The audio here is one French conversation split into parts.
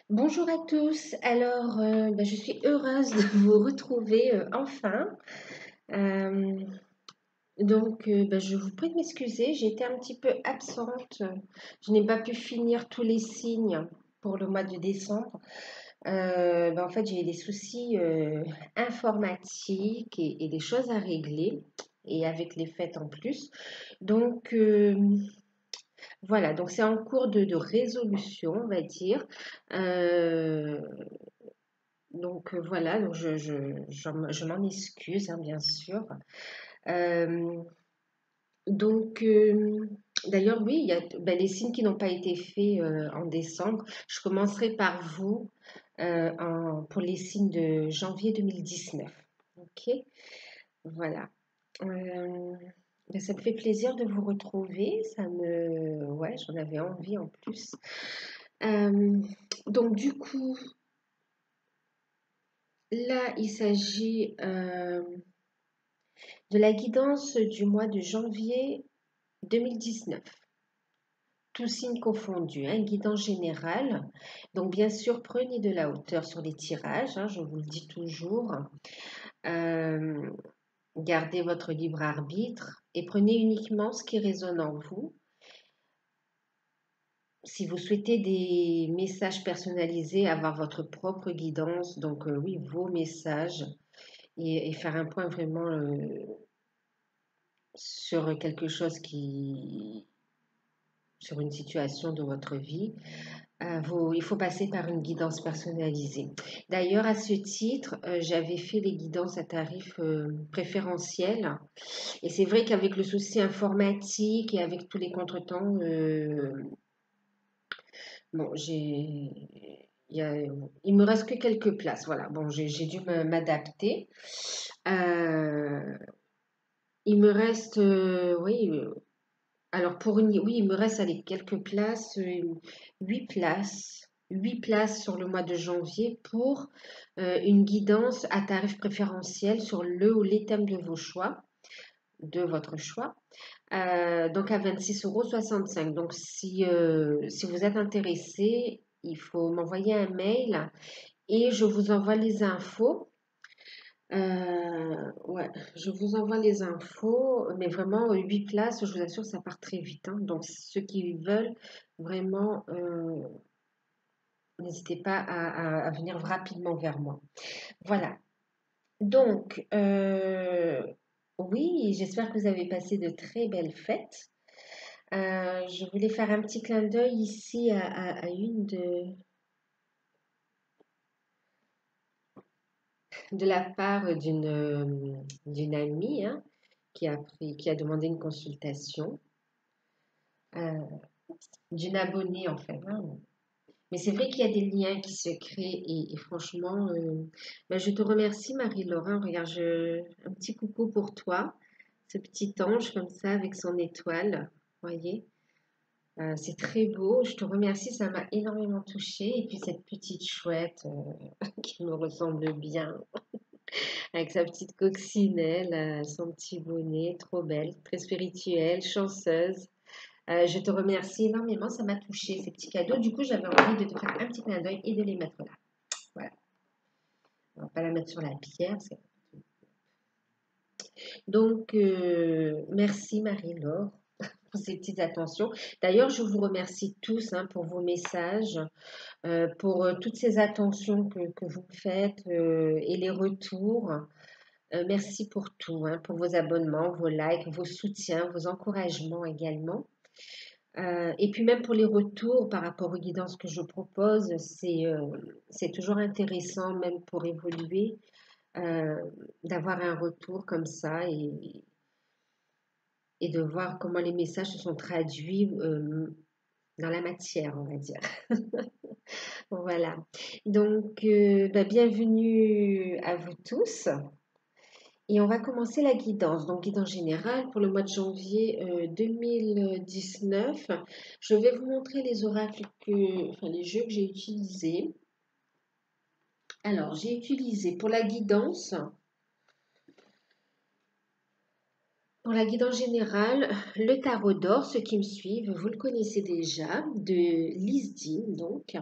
Bonjour à tous. Alors, je suis heureuse de vous retrouver enfin. Euh, je vous prie de m'excuser. J'ai été un petit peu absente. Je n'ai pas pu finir tous les signes pour le mois de décembre. En fait, j'ai eu des soucis informatiques et des choses à régler, et avec les fêtes en plus. Donc, voilà, donc c'est en cours de résolution, on va dire. Euh, voilà, je m'en excuse, hein, bien sûr. Euh, donc, D'ailleurs, oui, il y a les signes qui n'ont pas été faits en décembre. Je commencerai par vous pour les signes de janvier 2019. Ok, voilà. Euh, Ça me fait plaisir de vous retrouver. Ouais, j'en avais envie en plus. Euh, du coup, là, il s'agit de la guidance du mois de janvier 2019. Tous signes confondus, hein, guidance générale. Donc, bien sûr, prenez de la hauteur sur les tirages, hein, je vous le dis toujours. Euh, Gardez votre libre arbitre et prenez uniquement ce qui résonne en vous. Si vous souhaitez des messages personnalisés, avoir votre propre guidance, donc oui, vos messages, et faire un point vraiment sur quelque chose sur une situation de votre vie, il faut passer par une guidance personnalisée. D'ailleurs, à ce titre, j'avais fait les guidances à tarif préférentiel. Et c'est vrai qu'avec le souci informatique et avec tous les contretemps, bon, il me reste que quelques places. Voilà, bon, j'ai dû m'adapter. Euh, il me reste, oui, alors oui, il me reste allez, quelques places, 8 places. 8 places sur le mois de janvier pour une guidance à tarif préférentiel sur le ou les thèmes de vos choix, de votre choix. Donc à 26,65 €. Donc si vous êtes intéressé, il faut m'envoyer un mail et je vous envoie les infos. Ouais, je vous envoie les infos, mais vraiment 8 places, je vous assure, ça part très vite, hein. Donc ceux qui veulent vraiment, n'hésitez pas à venir rapidement vers moi. Voilà. Donc, oui, j'espère que vous avez passé de très belles fêtes. Je voulais faire un petit clin d'œil ici à une de la part d'une amie, hein, qui a demandé une consultation. euh, D'une abonnée en fait, hein. Mais c'est vrai qu'il y a des liens qui se créent et franchement, je te remercie Marie-Laurent. Regarde, un petit coucou pour toi, ce petit ange comme ça avec son étoile, voyez. C'est très beau, je te remercie, ça m'a énormément touchée. Et puis cette petite chouette qui me ressemble bien, avec sa petite coccinelle, son petit bonnet, trop belle, très spirituelle, chanceuse. Je te remercie énormément, ça m'a touchée, ces petits cadeaux. Du coup, j'avais envie de te faire un petit clin d'œil et de les mettre là. Voilà. On va pas la mettre sur la pierre. Donc, merci Marie-Laure pour ces petites attentions. D'ailleurs, je vous remercie tous, hein, pour vos messages, pour toutes ces attentions que vous me faites et les retours. Merci pour tout, hein, pour vos abonnements, vos likes, vos soutiens, vos encouragements également. Et puis même pour les retours par rapport aux guidances que je propose, c'est toujours intéressant, même pour évoluer, euh, d'avoir un retour comme ça et de voir comment les messages se sont traduits dans la matière, on va dire. Voilà. Donc, bienvenue à vous tous. Et on va commencer la guidance. Donc, guidance générale pour le mois de janvier 2019. Je vais vous montrer les oracles enfin, les jeux que j'ai utilisés. Alors, j'ai utilisé pour la guidance générale, le tarot d'or. Ceux qui me suivent, vous le connaissez déjà, de Lisdine, donc.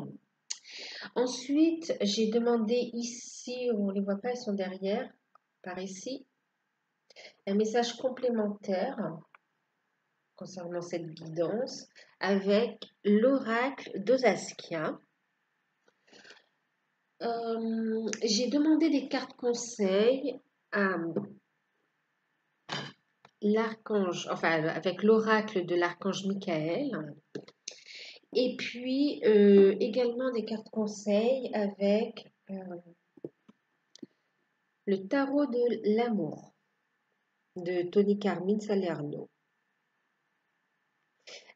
Ensuite, j'ai demandé ici, on ne les voit pas, ils sont derrière, par ici, un message complémentaire concernant cette guidance avec l'oracle de Saskia. J'ai demandé des cartes conseils à l'archange, enfin avec l'oracle de l'archange Michael, et puis également des cartes conseils avec le tarot de l'amour de Tony Carmine Salerno,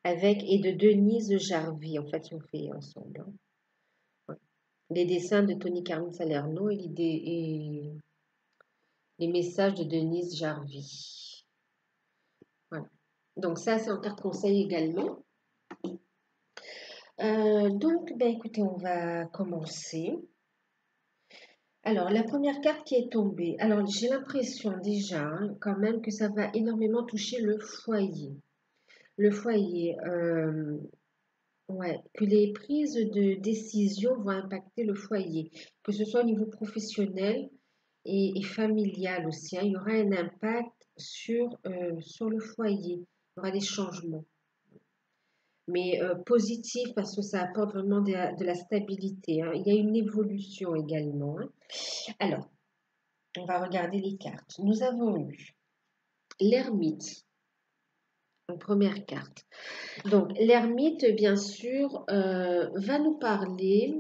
avec et de Denise Jarvie, en fait, ils ont fait ensemble. Hein. Ouais. Les dessins de Tony Carmine Salerno et les messages de Denise Jarvie. Voilà. Donc ça, c'est en carte conseil également. Donc, ben, écoutez, on va commencer. Alors, la première carte qui est tombée. Alors, j'ai l'impression déjà, hein, quand même, que ça va énormément toucher le foyer. Le foyer, ouais, que les prises de décision vont impacter le foyer, que ce soit au niveau professionnel et familial aussi. Hein. Il y aura un impact sur le foyer. Il y aura des changements. Mais positif parce que ça apporte vraiment de la stabilité. Hein. Il y a une évolution également. Hein. Alors, on va regarder les cartes. Nous avons eu l'ermite en première carte. Donc, l'ermite, bien sûr, va nous parler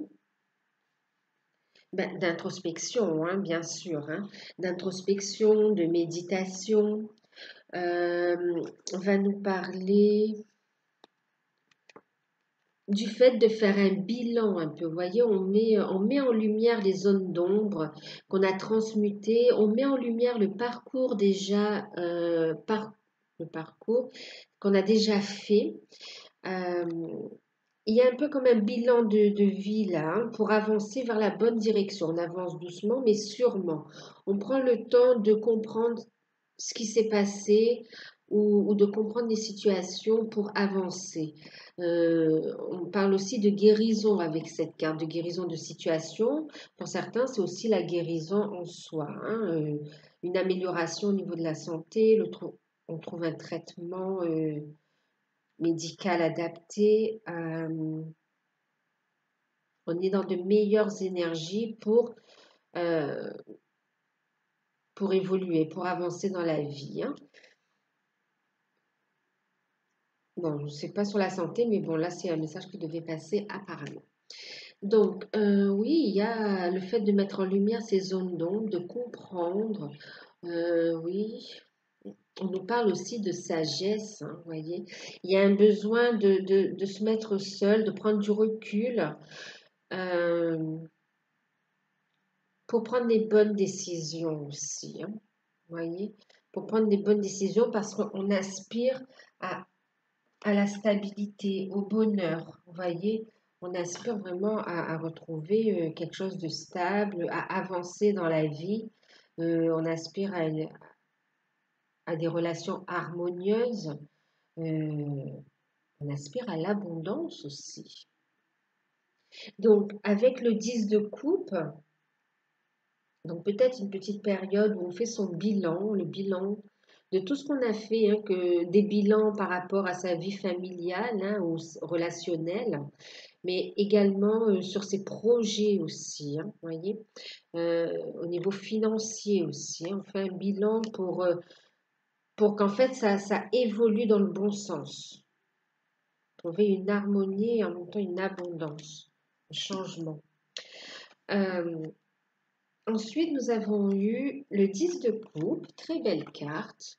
d'introspection, hein, bien sûr, hein, d'introspection, de méditation, va nous parler du fait de faire un bilan un peu. Vous voyez, on met en lumière les zones d'ombre qu'on a transmutées, on met en lumière le parcours déjà, le parcours qu'on a déjà fait. Euh, il y a un peu comme un bilan de vie là, hein, pour avancer vers la bonne direction. On avance doucement, mais sûrement. On prend le temps de comprendre ce qui s'est passé ou de comprendre les situations pour avancer. On parle aussi de guérison avec cette carte, de guérison de situation. Pour certains, c'est aussi la guérison en soi, hein, une amélioration au niveau de la santé. On trouve un traitement médical adapté. On est dans de meilleures énergies euh, pour évoluer, pour avancer dans la vie. Hein. Bon, je ne sais pas sur la santé, mais bon, là, c'est un message qui devait passer apparemment. Donc, oui, il y a le fait de mettre en lumière ces zones d'ombre, de comprendre. Oui, on nous parle aussi de sagesse, hein, vous voyez. Il y a un besoin de se mettre seul, de prendre du recul pour prendre les bonnes décisions aussi, hein, vous voyez. Pour prendre des bonnes décisions parce qu'on aspire à à la stabilité, au bonheur, vous voyez, on aspire vraiment à retrouver quelque chose de stable, à avancer dans la vie, on aspire à des relations harmonieuses, on aspire à l'abondance aussi. Donc, avec le 10 de coupe, donc peut-être une petite période où on fait son bilan, le bilan de tout ce qu'on a fait, hein, des bilans par rapport à sa vie familiale hein, ou relationnelle, mais également sur ses projets aussi, hein, vous voyez, au niveau financier aussi. Hein, on fait un bilan pour qu'en fait ça évolue dans le bon sens. Trouver une harmonie et en même temps une abondance, un changement. Euh, Ensuite, nous avons eu le 10 de coupe, très belle carte.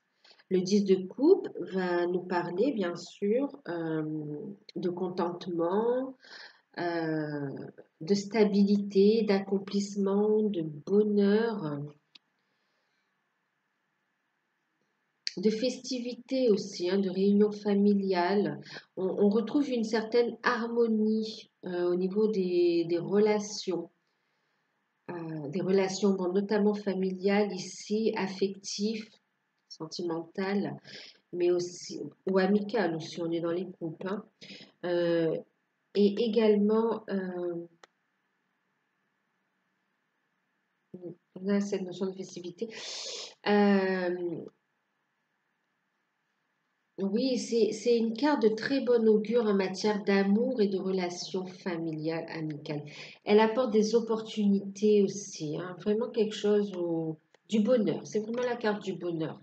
Le 10 de coupe va nous parler, bien sûr, de contentement, euh, de stabilité, d'accomplissement, de bonheur, de festivité aussi, hein, de réunion familiale. On retrouve une certaine harmonie au niveau des relations bon, notamment familiales ici, affectives, sentimentales, mais aussi, ou amicales aussi, on est dans les couples. Hein. Et également On a cette notion de festivité. Euh, oui, c'est une carte de très bon augure en matière d'amour et de relations familiales, amicales. Elle apporte des opportunités aussi, hein, vraiment quelque chose du bonheur. C'est vraiment la carte du bonheur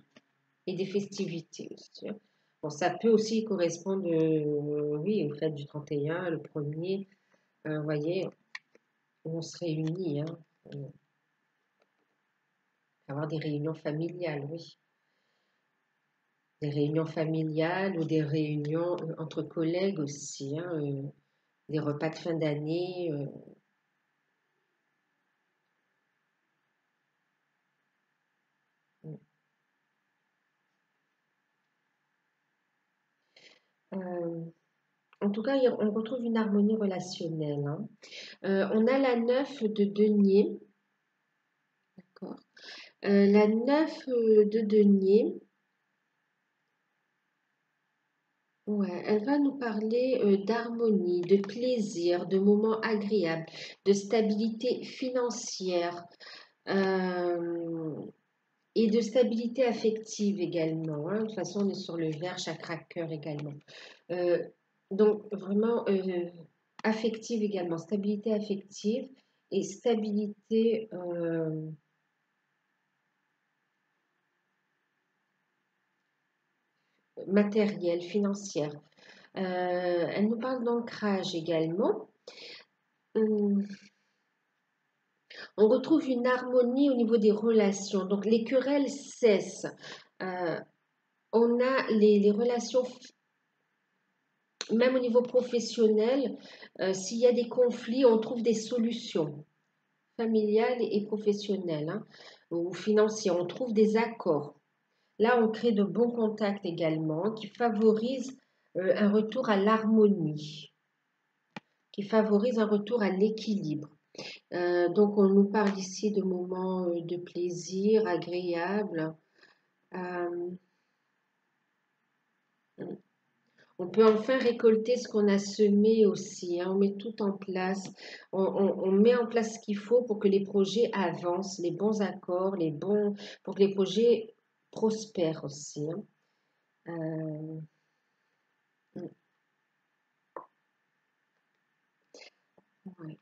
et des festivités aussi, hein. Bon, ça peut aussi correspondre, oui, au fait du 31, le premier, vous voyez, où on se réunit, hein, avoir des réunions familiales, oui. Des réunions familiales ou des réunions entre collègues aussi, hein, des repas de fin d'année. Euh, En tout cas, on retrouve une harmonie relationnelle, hein. On a la 9 de denier, d'accord. La 9 de denier, ouais, elle va nous parler d'harmonie, de plaisir, de moments agréables, de stabilité financière euh, et de stabilité affective également, hein. De toute façon, on est sur le vert, chakra cœur également. Euh, donc, vraiment affective également, stabilité affective et stabilité matérielle, financière. Elle nous parle d'ancrage également. Hum, On retrouve une harmonie au niveau des relations. Donc, les querelles cessent. Euh, on a les relations, même au niveau professionnel, s'il y a des conflits, on trouve des solutions familiales et professionnelles, hein, ou financières. On trouve des accords. Là, on crée de bons contacts également qui favorisent un retour à l'harmonie, qui favorisent un retour à l'équilibre. Donc, on nous parle ici de moments de plaisir agréables. Euh, on peut enfin récolter ce qu'on a semé aussi, hein. On met tout en place. On met en place ce qu'il faut pour que les projets avancent, les bons accords, pour que les projets prospèrent aussi, hein. Euh, ouais.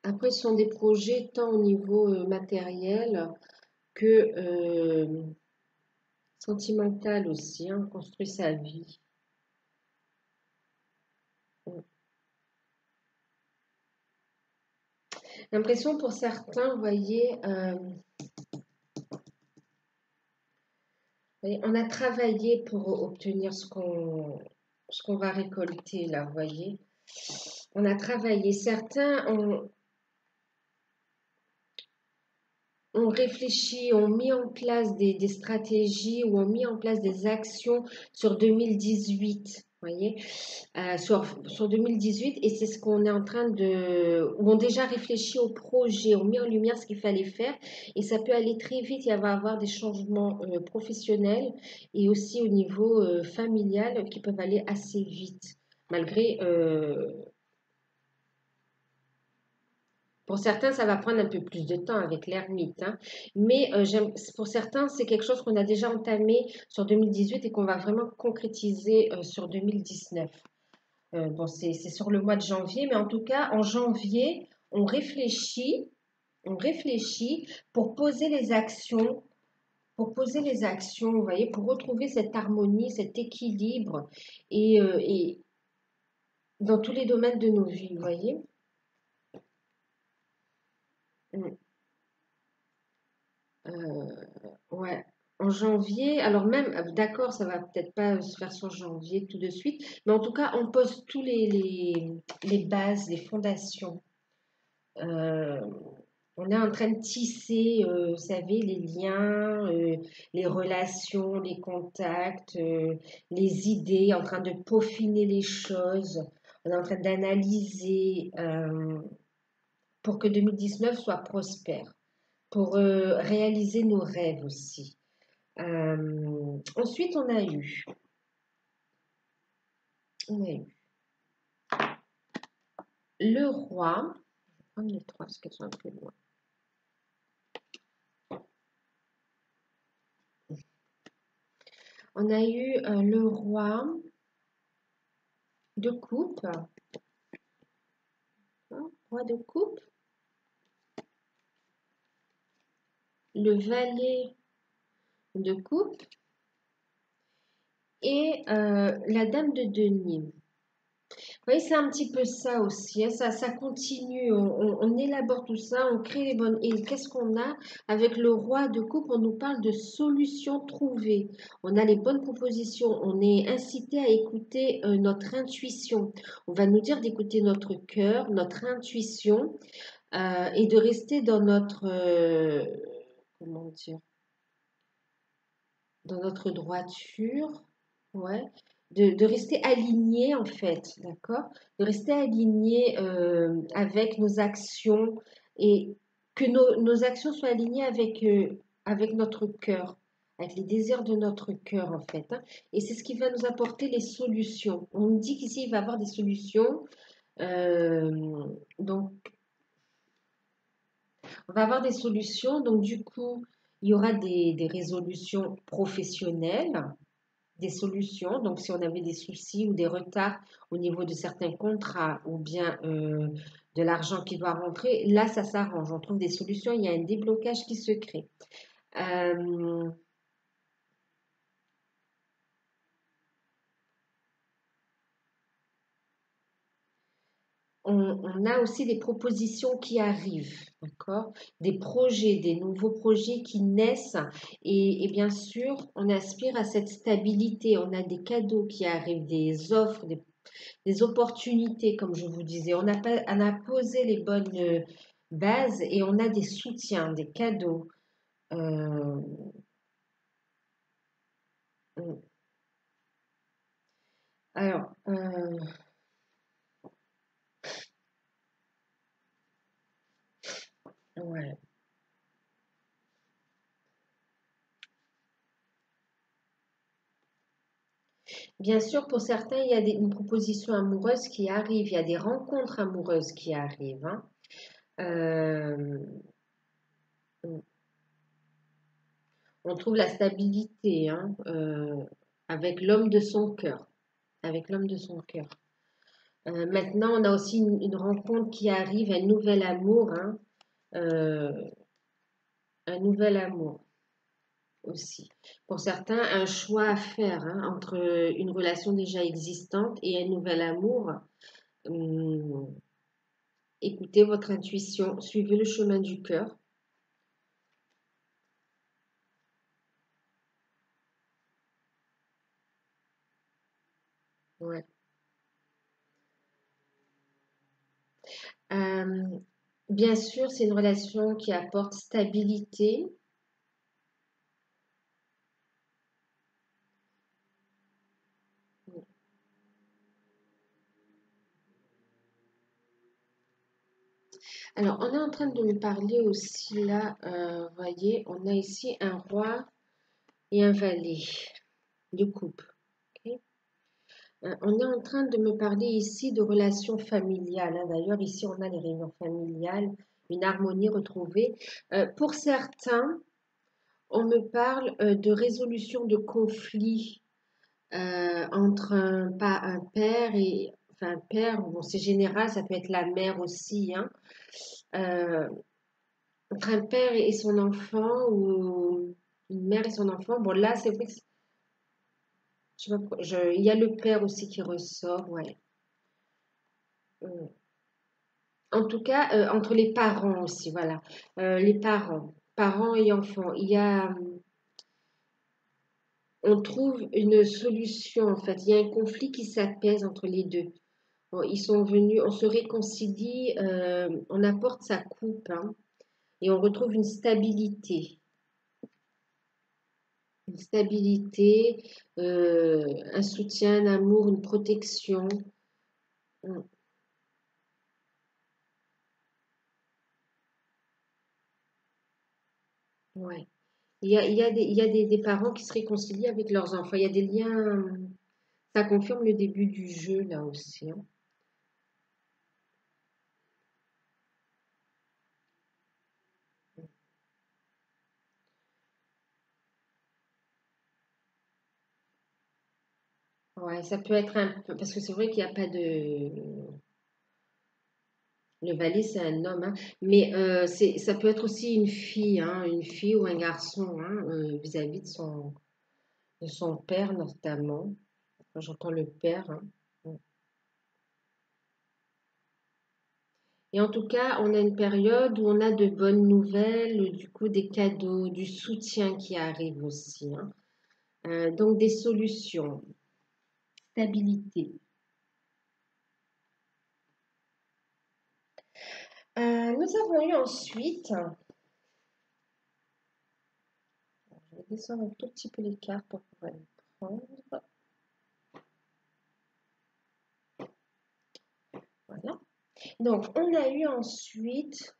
Après, ce sont des projets tant au niveau matériel que sentimental aussi, hein. On construit sa vie. L'impression pour certains, on a travaillé pour obtenir ce qu'on va récolter là, vous voyez. On a travaillé. Certains ont réfléchi, ont mis en place des stratégies ou ont mis en place des actions sur 2018, vous voyez, sur 2018, et c'est ce qu'on est en train ou ont déjà réfléchi au projet, ont mis en lumière ce qu'il fallait faire, et ça peut aller très vite, il va y avoir des changements professionnels et aussi au niveau familial qui peuvent aller assez vite, malgré pour certains, ça va prendre un peu plus de temps avec l'ermite, hein. Mais pour certains, c'est quelque chose qu'on a déjà entamé sur 2018 et qu'on va vraiment concrétiser sur 2019. Bon, c'est sur le mois de janvier, mais en tout cas, en janvier, on réfléchit pour poser les actions, vous voyez, pour retrouver cette harmonie, cet équilibre et dans tous les domaines de nos vies, vous voyez. Mm. Ouais, en janvier, alors même, d'accord, ça va peut-être pas se faire sur janvier tout de suite, mais en tout cas, on pose tous les bases, les fondations. Euh, on est en train de tisser, vous savez, les liens, les relations, les contacts, les idées, en train de peaufiner les choses. On est en train d'analyser pour que 2019 soit prospère, pour réaliser nos rêves aussi. Ensuite, on a eu le roi. Je vais prendre les trois parce qu'elles sont un peu loin. On a eu le roi de coupe, hein, roi de coupe, le valet de coupe et la dame de denier. Oui, c'est un petit peu ça aussi, hein, ça continue, on élabore tout ça, on crée les bonnes... Et qu'est-ce qu'on a? Avec le roi de coupe, on nous parle de solutions trouvées. On a les bonnes propositions, on est incité à écouter notre intuition. On va nous dire d'écouter notre cœur, notre intuition, et de rester dans notre... comment dire? Dans notre droiture, ouais, de rester aligné en fait, d'accord? De rester aligné avec nos actions et que nos actions soient alignées avec notre cœur, avec les désirs de notre cœur en fait, hein. Et c'est ce qui va nous apporter les solutions. On nous dit qu'ici il va y avoir des solutions. Donc, on va avoir des solutions. Donc, du coup, il y aura des résolutions professionnelles, des solutions. Donc, si on avait des soucis ou des retards au niveau de certains contrats ou bien de l'argent qui doit rentrer, là, ça s'arrange. On trouve des solutions. Il y a un déblocage qui se crée. Euh, on a aussi des propositions qui arrivent, d'accord? Des projets, des nouveaux projets qui naissent et bien sûr, on aspire à cette stabilité. On a des cadeaux qui arrivent, des offres, des opportunités, comme je vous disais. On a posé les bonnes bases et on a des soutiens, des cadeaux. Euh, alors, ouais. Bien sûr, pour certains, il y a une proposition amoureuse qui arrive, il y a des rencontres amoureuses qui arrivent, hein. Euh, on trouve la stabilité, hein, avec l'homme de son cœur, avec l'homme de son cœur. Maintenant, on a aussi une rencontre qui arrive, un nouvel amour, hein, euh, un nouvel amour aussi. Pour certains, un choix à faire, hein, entre une relation déjà existante et un nouvel amour. Hum, écoutez votre intuition, suivez le chemin du cœur. Ouais. Euh, bien sûr, c'est une relation qui apporte stabilité. Alors, on est en train de me parler aussi là, voyez, on a ici un roi et un valet de coupe. Ok. On est en train de me parler ici de relations familiales, hein. D'ailleurs, ici, on a les réunions familiales, une harmonie retrouvée. Pour certains, on me parle de résolution de conflits entre un père et, enfin, un père, bon, c'est général, ça peut être la mère aussi, hein. Euh, entre un père et son enfant ou une mère et son enfant. Bon, là, c'est vrai que je sais pas il y a le père aussi qui ressort, ouais. Mm. En tout cas, entre les parents aussi, voilà. Les parents, parents et enfants, on trouve une solution en fait. Il y a un conflit qui s'apaise entre les deux. Bon, ils sont venus, on se réconcilie, on apporte sa coupe, hein, et on retrouve une stabilité, un soutien, un amour, une protection. Mm, ouais. Il y a des parents qui se réconcilient avec leurs enfants. Il y a des liens. Ça confirme le début du jeu là aussi, hein. Ouais, ça peut être un peu, parce que c'est vrai qu'il n'y a pas de, le valet c'est un homme, hein, mais ça peut être aussi une fille ou un garçon, hein, vis-à-vis de son père notamment. Quand j'entends le père, hein. Et en tout cas, on a une période où on a de bonnes nouvelles, du coup des cadeaux, du soutien qui arrive aussi, hein. Donc des solutions, stabilité. Nous avons eu ensuite, je vais descendre un tout petit peu les cartes pour pouvoir les prendre. Voilà. Donc on a eu ensuite,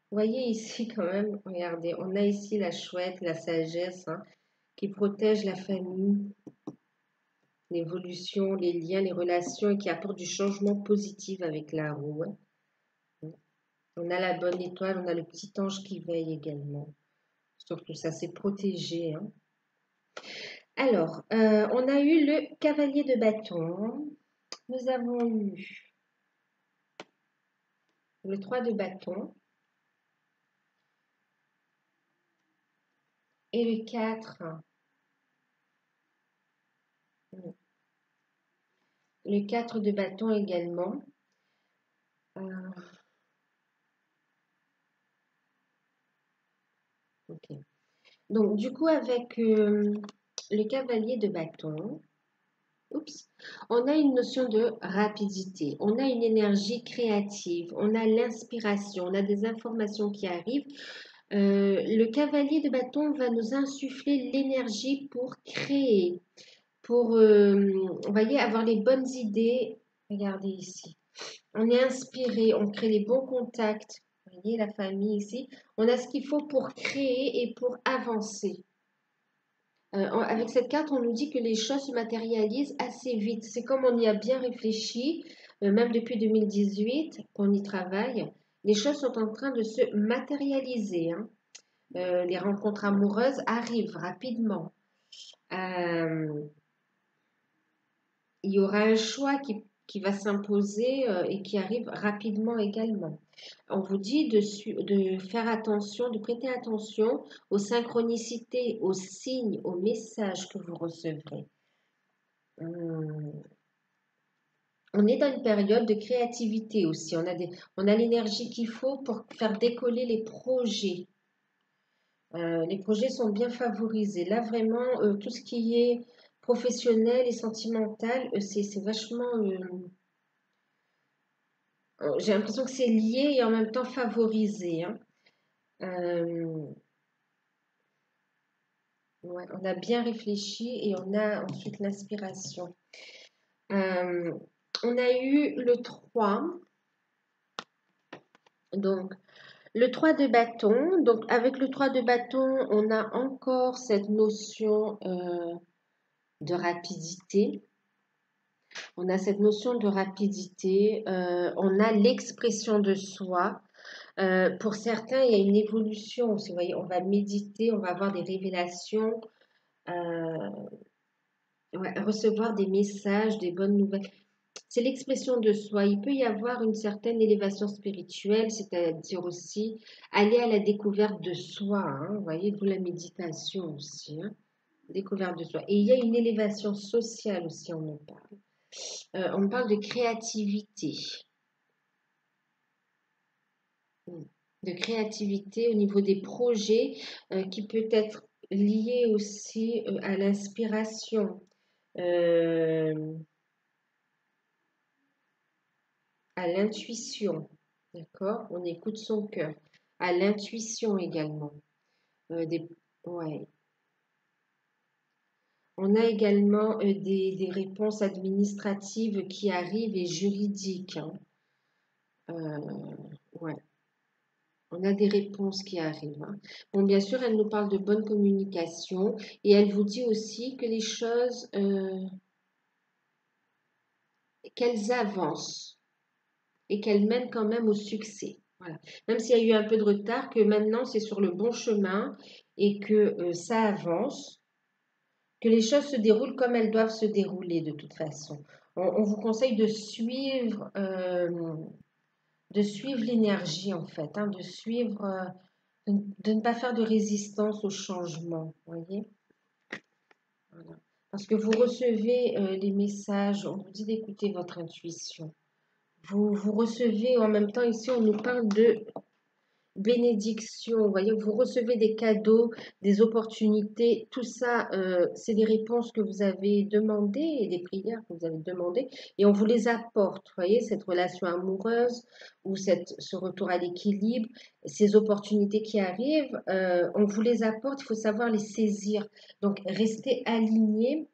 vous voyez ici quand même, regardez, on a ici la chouette, la sagesse, hein, qui protège la famille, l'évolution, les liens, les relations et qui apporte du changement positif avec la roue, hein. On a la bonne étoile, on a le petit ange qui veille également. Surtout ça, c'est protégé, hein. Alors, on a eu le cavalier de bâton. Nous avons eu le 3 de bâton et le 4. Le 4 de bâton également. Ok. Donc, du coup, avec le cavalier de bâton, oups, on a une notion de rapidité, on a une énergie créative, on a l'inspiration, on a des informations qui arrivent. Le cavalier de bâton va nous insuffler l'énergie pour créer, pour, vous voyez, avoir les bonnes idées. Regardez ici. On est inspiré, on crée les bons contacts. Vous voyez, la famille ici. On a ce qu'il faut pour créer et pour avancer. Avec cette carte, on nous dit que les choses se matérialisent assez vite. C'est comme on y a bien réfléchi, même depuis 2018, qu'on y travaille. Les choses sont en train de se matérialiser, hein. Les rencontres amoureuses arrivent rapidement. Euh, il y aura un choix qui va s'imposer et qui arrive rapidement également. On vous dit de faire attention, de prêter attention aux synchronicités, aux signes, aux messages que vous recevrez. On est dans une période de créativité aussi. On a l'énergie qu'il faut pour faire décoller les projets. Les projets sont bien favorisés. Là, vraiment, tout ce qui est professionnel et sentimental, c'est vachement. J'ai l'impression que c'est lié et en même temps favorisé, hein. Euh, ouais, on a bien réfléchi et on a ensuite l'inspiration. Euh, on a eu le 3. Donc, le 3 de bâton. Donc, avec le 3 de bâton, on a encore cette notion de rapidité. On a cette notion de rapidité. On a l'expression de soi. Pour certains, il y a une évolution. Vous voyez, on va méditer, on va avoir des révélations, euh, ouais, recevoir des messages, des bonnes nouvelles. C'est l'expression de soi. Il peut y avoir une certaine élévation spirituelle, c'est-à-dire aussi aller à la découverte de soi, hein. Vous voyez, d'où la méditation aussi, hein. Découverte de soi. Et il y a une élévation sociale aussi, on en parle. On parle de créativité. De créativité au niveau des projets qui peut être lié aussi à l'inspiration, euh, à l'intuition, d'accord? On écoute son cœur, à l'intuition également. Des, ouais. On a également des réponses administratives qui arrivent et juridiques, hein. Ouais. On a des réponses qui arrivent, hein. Bon, bien sûr, elle nous parle de bonne communication et elle vous dit aussi que les choses, qu'elles avancent et qu'elles mènent quand même au succès. Voilà. Même s'il y a eu un peu de retard, que maintenant c'est sur le bon chemin et que ça avance. que les choses se déroulent comme elles doivent se dérouler de toute façon. On vous conseille de suivre l'énergie en fait, hein, de suivre, de ne pas faire de résistance au changement, voyez? Voilà. Parce que vous recevez les messages, on vous dit d'écouter votre intuition. Vous recevez en même temps, ici on nous parle de bénédiction, vous voyez, vous recevez des cadeaux, des opportunités, tout ça, c'est des réponses que vous avez demandées et des prières que vous avez demandées et on vous les apporte, vous voyez, cette relation amoureuse ou ce retour à l'équilibre, ces opportunités qui arrivent, on vous les apporte, il faut savoir les saisir. Donc, restez alignés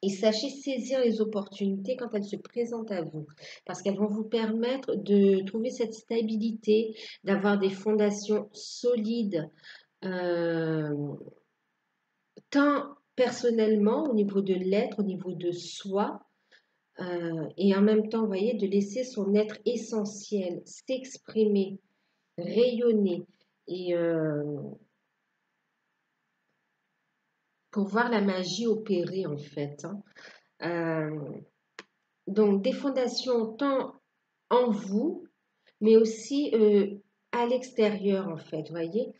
et sachez saisir les opportunités quand elles se présentent à vous, parce qu'elles vont vous permettre de trouver cette stabilité, d'avoir des fondations solides, euh, tant personnellement, au niveau de l'être, au niveau de soi, et en même temps, vous voyez, de laisser son être essentiel s'exprimer, rayonner, et pour voir la magie opérer en fait, hein. Euh, donc, des fondations tant en vous, mais aussi à l'extérieur, en fait, vous voyez.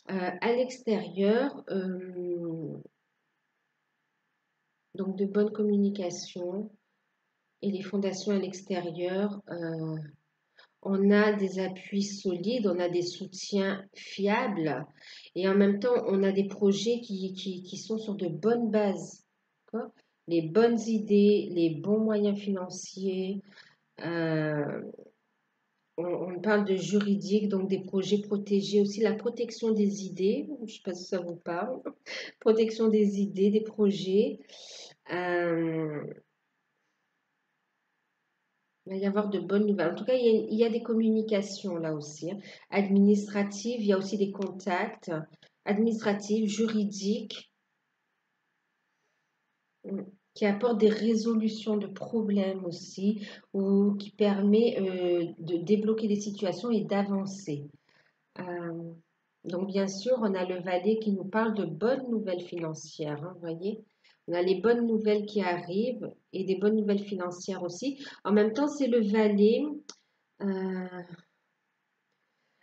À l'extérieur, donc de bonne communication et les fondations à l'extérieur, on a des appuis solides, on a des soutiens fiables et en même temps, on a des projets qui sont sur de bonnes bases. D'accord. Les bonnes idées, les bons moyens financiers, euh, on parle de juridique, donc des projets protégés, aussi la protection des idées, je ne sais pas si ça vous parle, protection des idées, des projets. Euh, il va y avoir de bonnes nouvelles. En tout cas, il y a des communications là aussi, hein. Administratives, il y a aussi des contacts administratifs, juridiques, qui apportent des résolutions de problèmes aussi, ou qui permet de débloquer des situations et d'avancer. Euh, donc, bien sûr, on a le valet qui nous parle de bonnes nouvelles financières, hein, vous voyez. On a les bonnes nouvelles qui arrivent et des bonnes nouvelles financières aussi. En même temps, c'est le valet. euh,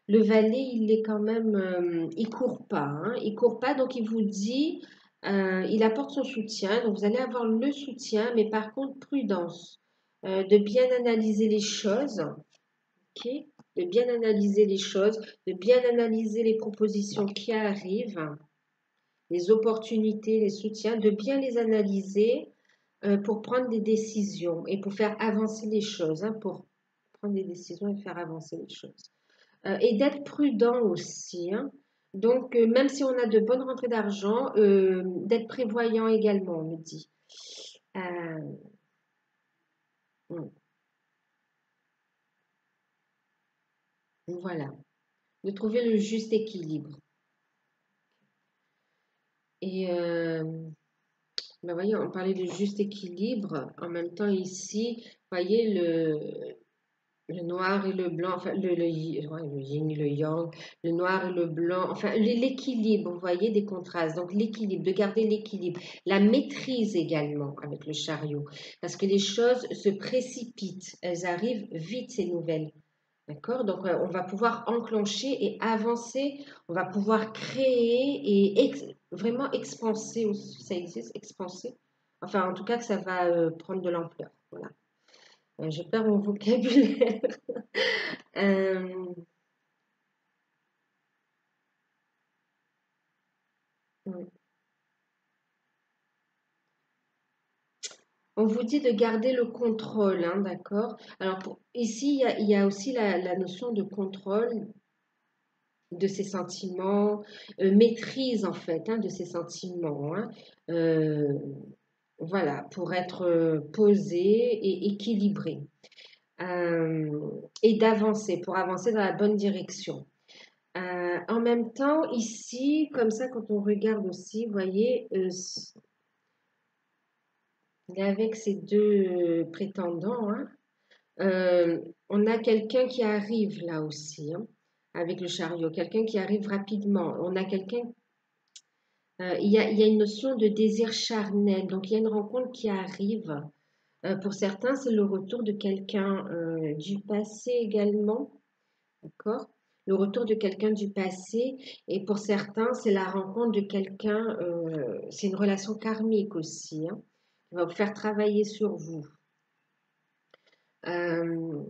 le valet, il est quand même, il court pas, hein, il court pas, donc il vous dit, il apporte son soutien. Donc, vous allez avoir le soutien, mais par contre, prudence, de bien analyser les choses. Ok. De bien analyser les choses, de bien analyser les propositions qui arrivent, les opportunités, les soutiens, de bien les analyser pour prendre des décisions et pour faire avancer les choses, hein, pour prendre des décisions et faire avancer les choses. Et d'être prudent aussi, hein. Donc, même si on a de bonnes rentrées d'argent, d'être prévoyant également, on me dit. Euh, mm, voilà, de trouver le juste équilibre. Et ben voyez, on parlait de juste équilibre. En même temps, ici, voyez le noir et le blanc, enfin ouais, le yin et le yang, le noir et le blanc, enfin l'équilibre, vous voyez, des contrastes. Donc l'équilibre, de garder l'équilibre, la maîtrise également avec le chariot, parce que les choses se précipitent, elles arrivent vite ces nouvelles. D'accord? Donc, on va pouvoir enclencher et avancer. On va pouvoir créer et vraiment expanser aussi. Ça existe, expanser. Enfin, en tout cas, que ça va prendre de l'ampleur. Voilà. Je perds mon vocabulaire. Euh, on vous dit de garder le contrôle, hein, d'accord? Alors, ici, il y a aussi la notion de contrôle de ses sentiments, maîtrise en fait, hein, de ses sentiments, hein. Euh, voilà, pour être posé et équilibré. Et d'avancer, pour avancer dans la bonne direction. En même temps, ici, comme ça, quand on regarde aussi, vous voyez, avec ces deux prétendants, hein, on a quelqu'un qui arrive là aussi, hein, avec le chariot, quelqu'un qui arrive rapidement. On a quelqu'un Il y a une notion de désir charnel. Donc, il y a une rencontre qui arrive. Pour certains, c'est le retour de quelqu'un du passé également. D'accord? Le retour de quelqu'un du passé. Et pour certains, c'est la rencontre de quelqu'un, c'est une relation karmique aussi, hein, qui va vous faire travailler sur vous. Euh,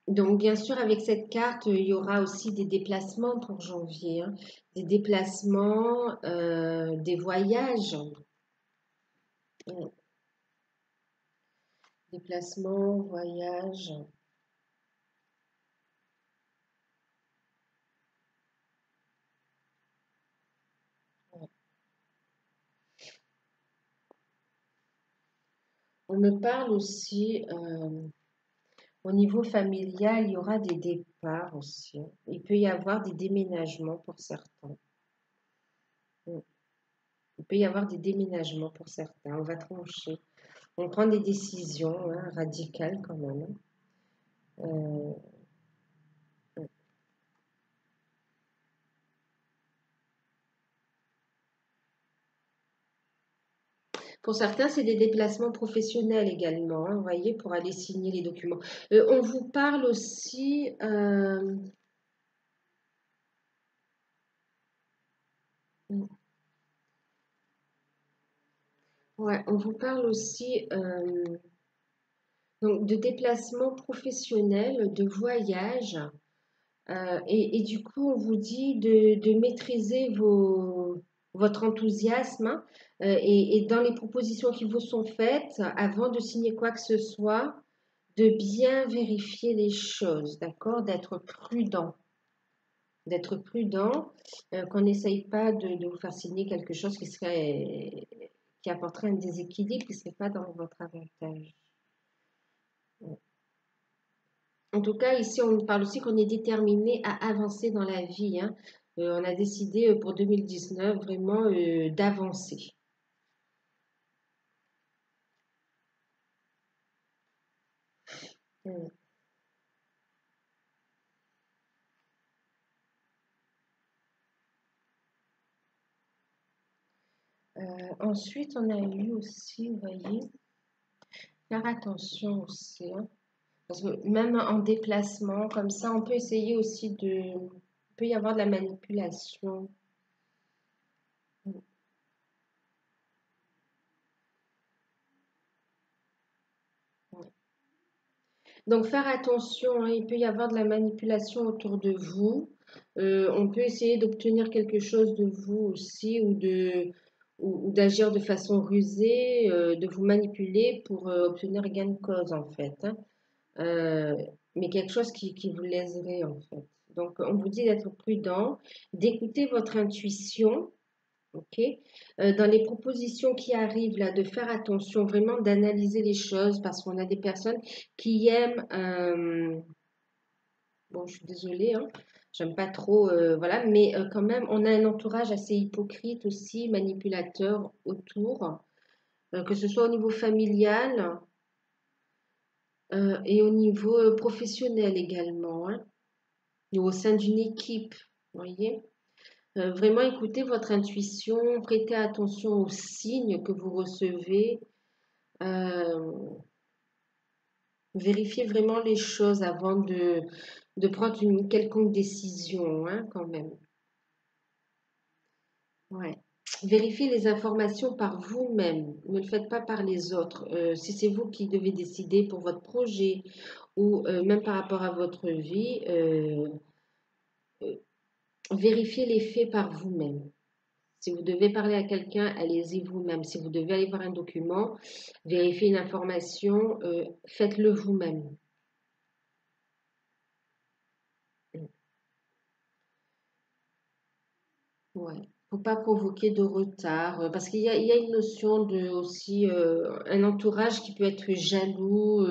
donc, bien sûr, avec cette carte, il y aura aussi des déplacements pour janvier, hein. Des déplacements, des voyages. Mm. Déplacements, voyages. On me parle aussi, au niveau familial, il y aura des départs aussi, hein. Il peut y avoir des déménagements pour certains. Mm. Il peut y avoir des déménagements pour certains. On va trancher. On prend des décisions, hein, radicales quand même, hein. Euh, pour certains, c'est des déplacements professionnels également, hein, vous voyez, pour aller signer les documents. On vous parle aussi, ouais, on vous parle aussi donc de déplacements professionnels, de voyages. Et du coup, on vous dit de maîtriser votre enthousiasme, hein, et dans les propositions qui vous sont faites, avant de signer quoi que ce soit, de bien vérifier les choses, d'accord? D'être prudent, qu'on n'essaye pas de vous faire signer quelque chose qui apporterait un déséquilibre, qui ne serait pas dans votre avantage. En tout cas, ici, on nous parle aussi qu'on est déterminé à avancer dans la vie, hein. On a décidé pour 2019 vraiment d'avancer. Mm. Ensuite, on a eu aussi, vous voyez, faire attention aussi, hein, parce que même en déplacement, comme ça, on peut essayer aussi il peut y avoir de la manipulation. Mm. Ouais. Donc, faire attention, hein, il peut y avoir de la manipulation autour de vous. On peut essayer d'obtenir quelque chose de vous aussi ou d'agir de façon rusée, de vous manipuler pour obtenir gain de cause en fait, hein. Euh, mais quelque chose qui vous léserait en fait. Donc, on vous dit d'être prudent, d'écouter votre intuition. Ok. Dans les propositions qui arrivent là, de faire attention, vraiment d'analyser les choses parce qu'on a des personnes qui aiment, bon, je suis désolée, hein, j'aime pas trop, voilà, mais quand même, on a un entourage assez hypocrite aussi, manipulateur autour, que ce soit au niveau familial et au niveau professionnel également, hein, ou au sein d'une équipe, vous voyez. Vraiment écoutez votre intuition, prêtez attention aux signes que vous recevez, euh, vérifiez vraiment les choses avant de prendre une quelconque décision, hein, quand même. Ouais. Vérifiez les informations par vous-même, ne le faites pas par les autres. Si c'est vous qui devez décider pour votre projet ou même par rapport à votre vie, euh, vérifiez les faits par vous-même. Si vous devez parler à quelqu'un, allez-y vous-même. Si vous devez aller voir un document, vérifier une information, faites-le vous-même. Ouais. Faut pas provoquer de retard, parce qu'il y a une notion de aussi un entourage qui peut être jaloux.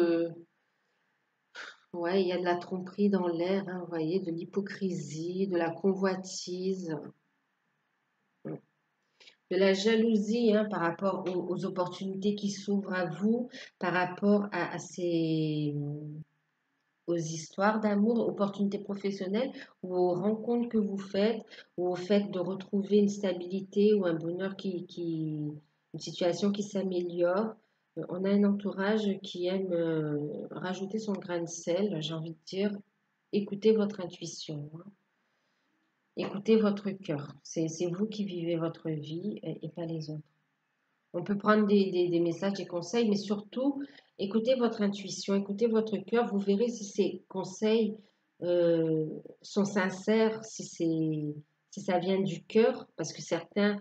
Ouais, il y a de la tromperie dans l'air, hein, vous voyez, de l'hypocrisie, de la convoitise, de la jalousie, hein, par rapport aux opportunités qui s'ouvrent à vous, par rapport à ces, aux histoires d'amour, opportunités professionnelles ou aux rencontres que vous faites ou au fait de retrouver une stabilité ou un bonheur une situation qui s'améliore. On a un entourage qui aime rajouter son grain de sel, j'ai envie de dire, écoutez votre intuition, hein. Écoutez votre cœur. C'est vous qui vivez votre vie et pas les autres. On peut prendre des messages, des conseils, mais surtout, écoutez votre intuition, écoutez votre cœur. Vous verrez si ces conseils euh, sont sincères, si ça vient du cœur, parce que certains,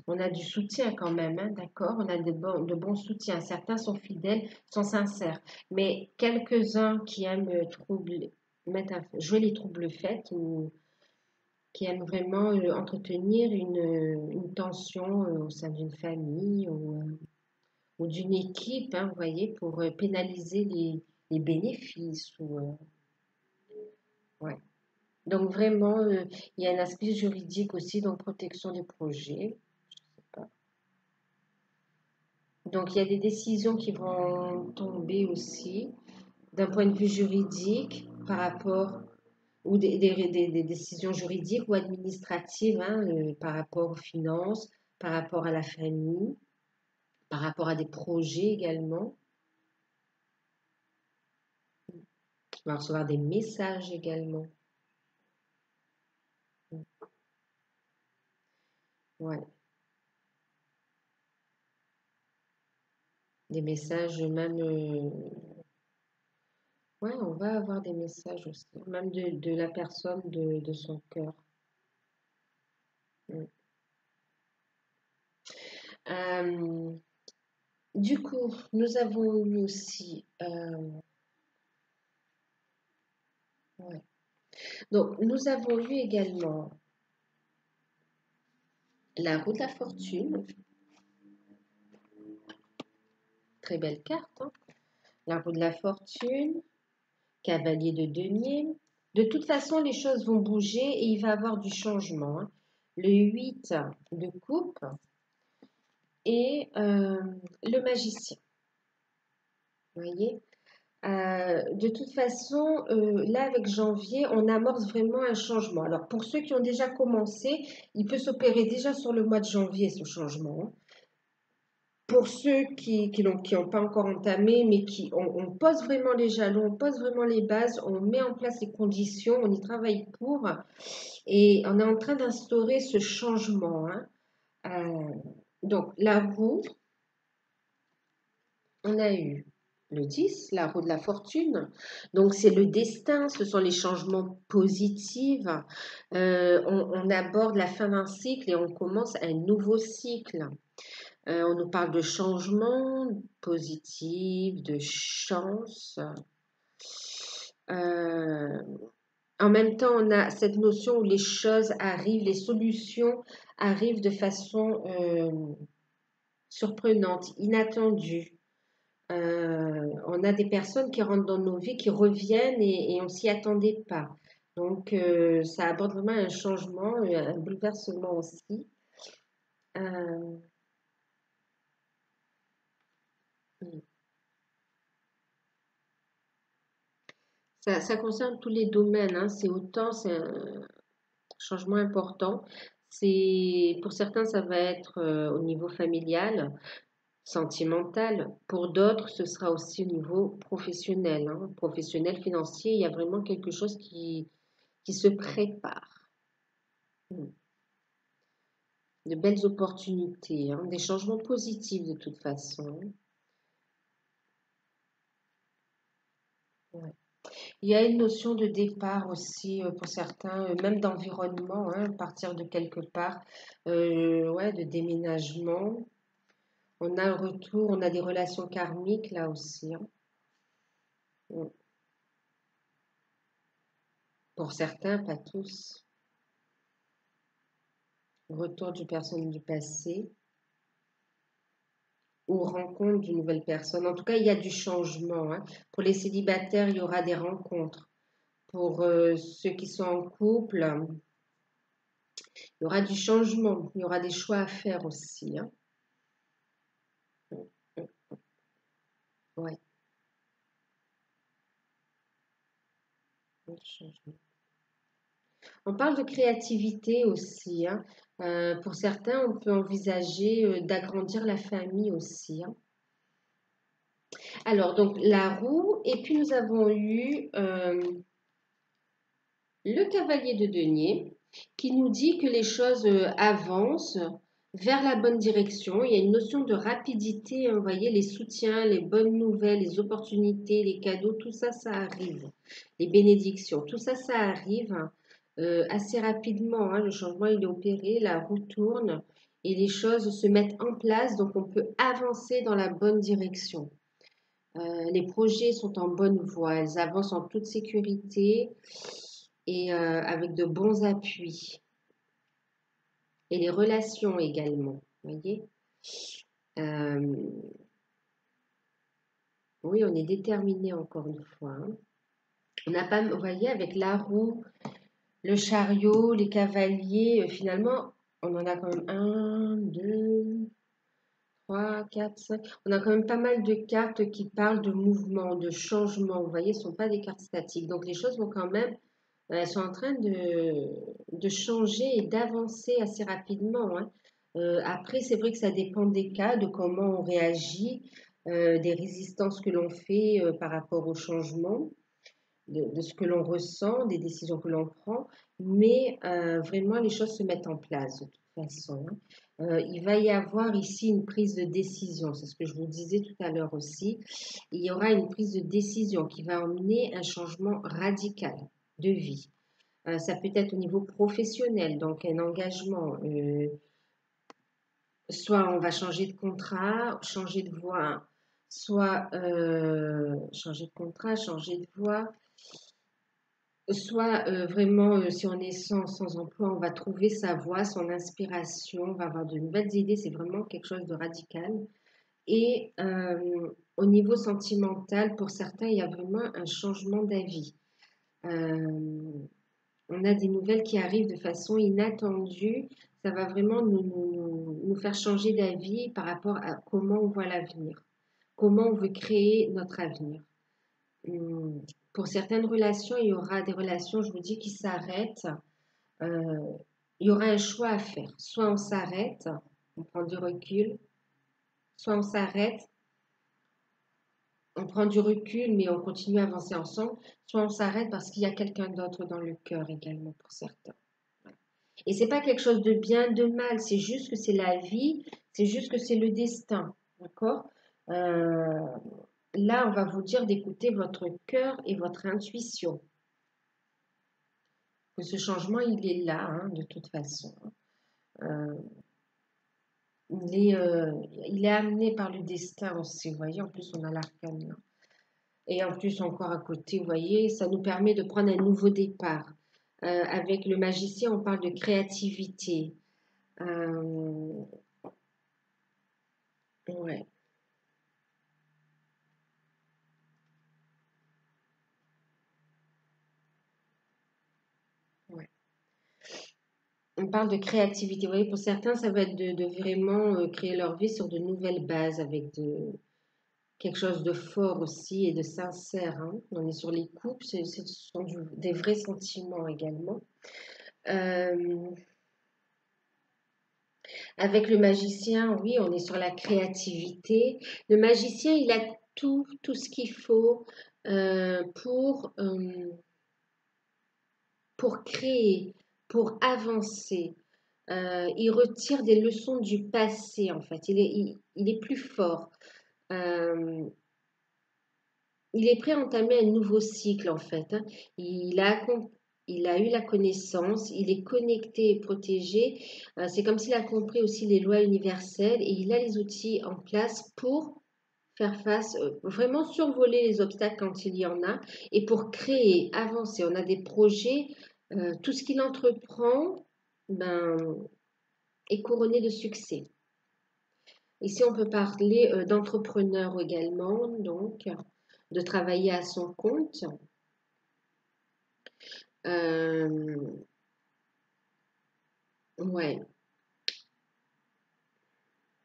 on a du soutien quand même, hein, d'accord? On a de bons soutiens. Certains sont fidèles, sont sincères. Mais quelques-uns qui aiment jouer les troubles faits ou qui aiment vraiment entretenir une tension au sein d'une famille ou d'une équipe, hein, vous voyez, pour pénaliser les bénéfices. Ouais. Donc vraiment, il y a un aspect juridique aussi, donc protection des projets. Donc il y a des décisions qui vont tomber aussi d'un point de vue juridique par rapport ou des décisions juridiques ou administratives, hein, par rapport aux finances, par rapport à la famille, par rapport à des projets également. On va recevoir des messages également. Ouais, des messages même. Ouais, on va avoir des messages aussi, même de la personne, de son cœur. Mm. Euh, du coup, nous avons eu aussi. Ouais. Donc, nous avons eu également la roue de la fortune. Très belle carte, hein. La roue de la fortune, cavalier de denier. De toute façon, les choses vont bouger et il va y avoir du changement, hein. Le 8 de coupe et le magicien. Vous voyez? De toute façon, là, avec janvier, on amorce vraiment un changement. Alors, pour ceux qui ont déjà commencé, il peut s'opérer déjà sur le mois de janvier, ce changement, hein. Pour ceux qui ont pas encore entamé, mais on pose vraiment les jalons, on pose vraiment les bases, on met en place les conditions, on y travaille pour, et on est en train d'instaurer ce changement, hein. Euh, donc, la roue, on a eu le 10, la roue de la fortune. Donc, c'est le destin, ce sont les changements positifs. On aborde la fin d'un cycle et on commence un nouveau cycle. On nous parle de changement positif, de chance. Euh, En même temps, on a cette notion où les choses arrivent, les solutions arrivent de façon surprenante, inattendue. On a des personnes qui rentrent dans nos vies, qui reviennent et on s'y attendait pas. Donc, ça aborde vraiment un changement, un bouleversement aussi. Euh, ça concerne tous les domaines, hein. C'est un changement important. Pour certains, ça va être au niveau familial, sentimental. Pour d'autres, ce sera aussi au niveau professionnel, hein. Professionnel, financier. Il y a vraiment quelque chose qui se prépare. Mm. De belles opportunités, hein, des changements positifs de toute façon. Ouais. Il y a une notion de départ aussi pour certains, même d'environnement, hein, partir de quelque part, ouais, de déménagement. On a un retour, on a des relations karmiques là aussi, hein. Mm. Pour certains, pas tous. Retour d'une personne du passé ou rencontre d'une nouvelle personne. En tout cas, il y a du changement, hein. Pour les célibataires, il y aura des rencontres. Pour ceux qui sont en couple, il y aura du changement, il y aura des choix à faire aussi, hein. Ouais. changement. On parle de créativité aussi, hein. Pour certains, on peut envisager d'agrandir la famille aussi, hein. Alors, donc la roue, et puis nous avons eu le cavalier de denier qui nous dit que les choses avancent vers la bonne direction. Il y a une notion de rapidité, hein, vous voyez, les soutiens, les bonnes nouvelles, les opportunités, les cadeaux, tout ça, ça arrive. Les bénédictions, tout ça, ça arrive assez rapidement, hein. Le changement, il est opéré, la roue tourne et les choses se mettent en place, donc on peut avancer dans la bonne direction. Les projets sont en bonne voie, elles avancent en toute sécurité et avec de bons appuis. Et les relations également, vous voyez. Oui, on est déterminé encore une fois, hein. On n'a pas, vous voyez, avec la roue, le chariot, les cavaliers, finalement, on en a quand même 1, 2, 3, 4, 5. On a quand même pas mal de cartes qui parlent de mouvement, de changement. Vous voyez, ce ne sont pas des cartes statiques. Donc les choses vont quand même, elles sont en train de changer et d'avancer assez rapidement, hein. Après, c'est vrai que ça dépend des cas, de comment on réagit, des résistances que l'on fait par rapport au changement, de ce que l'on ressent, des décisions que l'on prend. Mais vraiment, les choses se mettent en place de toute façon, hein. Il va y avoir ici une prise de décision, c'est ce que je vous disais tout à l'heure aussi. Il y aura une prise de décision qui va emmener un changement radical de vie. Ça peut être au niveau professionnel, donc un engagement. Soit on va changer de contrat, changer de voie, soit changer de contrat, changer de voie, soit vraiment, si on est sans emploi, on va trouver sa voie, son inspiration, on va avoir de nouvelles idées, c'est vraiment quelque chose de radical. Et au niveau sentimental, pour certains, il y a vraiment un changement d'avis. On a des nouvelles qui arrivent de façon inattendue. Ça va vraiment nous faire changer d'avis par rapport à comment on voit l'avenir, comment on veut créer notre avenir. Pour certaines relations, il y aura des relations, je vous dis, qui s'arrêtent. Euh, il y aura un choix à faire. Soit on s'arrête, on prend du recul, soit on s'arrête, on prend du recul, mais on continue à avancer ensemble, soit on s'arrête parce qu'il y a quelqu'un d'autre dans le cœur également pour certains. Et c'est pas quelque chose de bien, de mal, c'est juste que c'est la vie, c'est juste que c'est le destin, d'accord? Euh, Là, on va vous dire d'écouter votre cœur et votre intuition. Que ce changement, il est là, hein, de toute façon. Euh, il est amené par le destin aussi, vous voyez, en plus on a l'arcane là. Et en plus encore à côté, vous voyez, ça nous permet de prendre un nouveau départ. Avec le magicien, on parle de créativité. Ouais, ouais. On parle de créativité. Vous voyez, pour certains, ça va être de vraiment créer leur vie sur de nouvelles bases, avec quelque chose de fort aussi et de sincère, hein. On est sur les couples, ce sont des vrais sentiments également. Euh, Avec le magicien, oui, on est sur la créativité. Le magicien, il a tout ce qu'il faut euh, pour, euh, pour créer, pour avancer. Il retire des leçons du passé, en fait. Il est plus fort. Euh, il est prêt à entamer un nouveau cycle, en fait, hein. Il a, il a eu la connaissance, il est connecté et protégé. C'est comme s'il a compris aussi les lois universelles et il a les outils en place pour faire face, vraiment survoler les obstacles quand il y en a et pour créer, avancer. On a des projets, tout ce qu'il entreprend ben, est couronné de succès. Ici, on peut parler d'entrepreneur également, donc de travailler à son compte. Euh, ouais,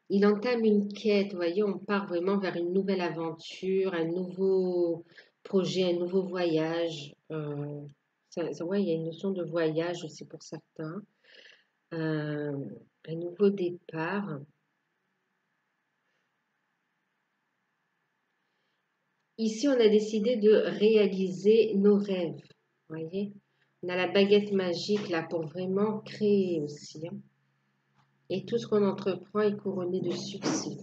il entame une quête, vous voyez, on part vraiment vers une nouvelle aventure, un nouveau projet, un nouveau voyage. Ouais, il y a une notion de voyage aussi pour certains. Euh, un nouveau départ. Ici, on a décidé de réaliser nos rêves. Vous voyez? On a la baguette magique là pour vraiment créer aussi, hein. Et tout ce qu'on entreprend est couronné de succès.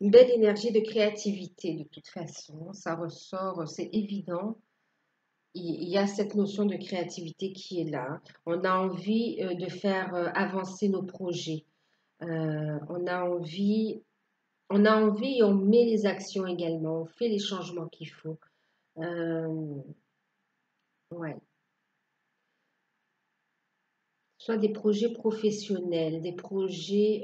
Une belle énergie de créativité de toute façon. Ça ressort, c'est évident. Il y a cette notion de créativité qui est là. On a envie de faire avancer nos projets. On a envie, on a envie et on met les actions également. On fait les changements qu'il faut. Euh, ouais. Soit des projets professionnels, des projets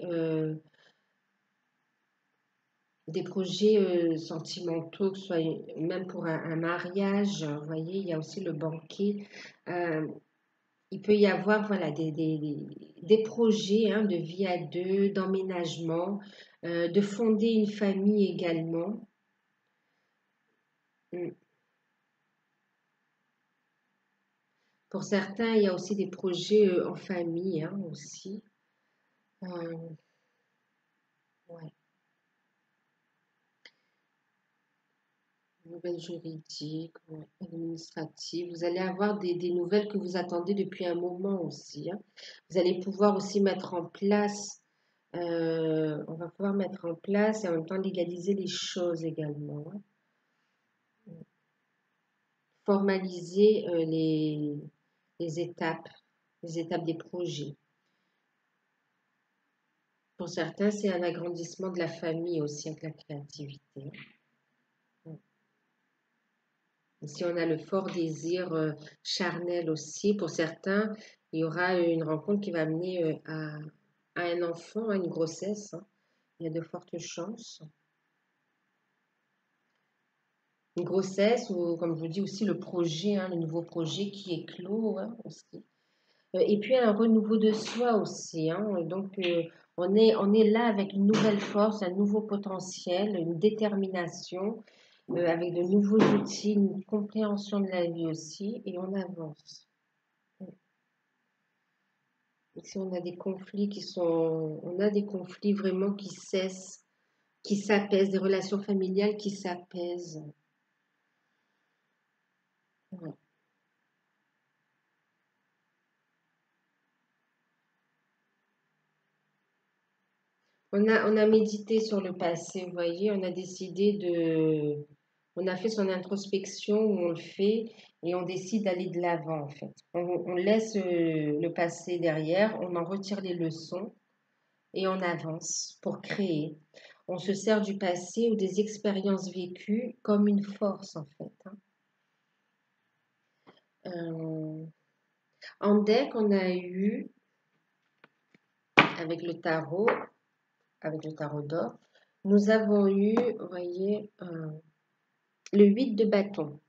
sentimentaux, que ce soit même pour un mariage. Vous voyez, il y a aussi le banquet. Euh, il peut y avoir voilà, des projets hein, de vie à deux, d'emménagement, de fonder une famille également. Mm. Pour certains, il y a aussi des projets en famille hein, aussi. Euh, ouais. Nouvelles juridiques, ouais, administratives. Vous allez avoir des nouvelles que vous attendez depuis un moment aussi, hein. Vous allez pouvoir aussi mettre en place, on va pouvoir mettre en place et en même temps légaliser les choses également, hein. Formaliser les étapes, les étapes des projets. Pour certains, c'est un agrandissement de la famille aussi avec la créativité. Si on a le fort désir charnel aussi, pour certains, il y aura une rencontre qui va amener à un enfant, à une grossesse, hein. Il y a de fortes chances. Une grossesse ou, comme je vous dis aussi, le projet, hein, le nouveau projet qui est clos hein, aussi. Et puis un renouveau de soi aussi, hein. Donc on est là avec une nouvelle force, un nouveau potentiel, une détermination, avec de nouveaux outils, une compréhension de la vie aussi, et on avance. Si on a des conflits on a des conflits vraiment qui cessent, qui s'apaisent, des relations familiales qui s'apaisent. Ouais. On a médité sur le passé, vous voyez, on a fait son introspection, on le fait et on décide d'aller de l'avant en fait. On laisse le passé derrière, on en retire les leçons et on avance pour créer. On se sert du passé ou des expériences vécues comme une force en fait, hein. Euh, En deck, on a eu, avec le tarot, avec le tarot d'or, nous avons eu, vous voyez, le 8 de bâton.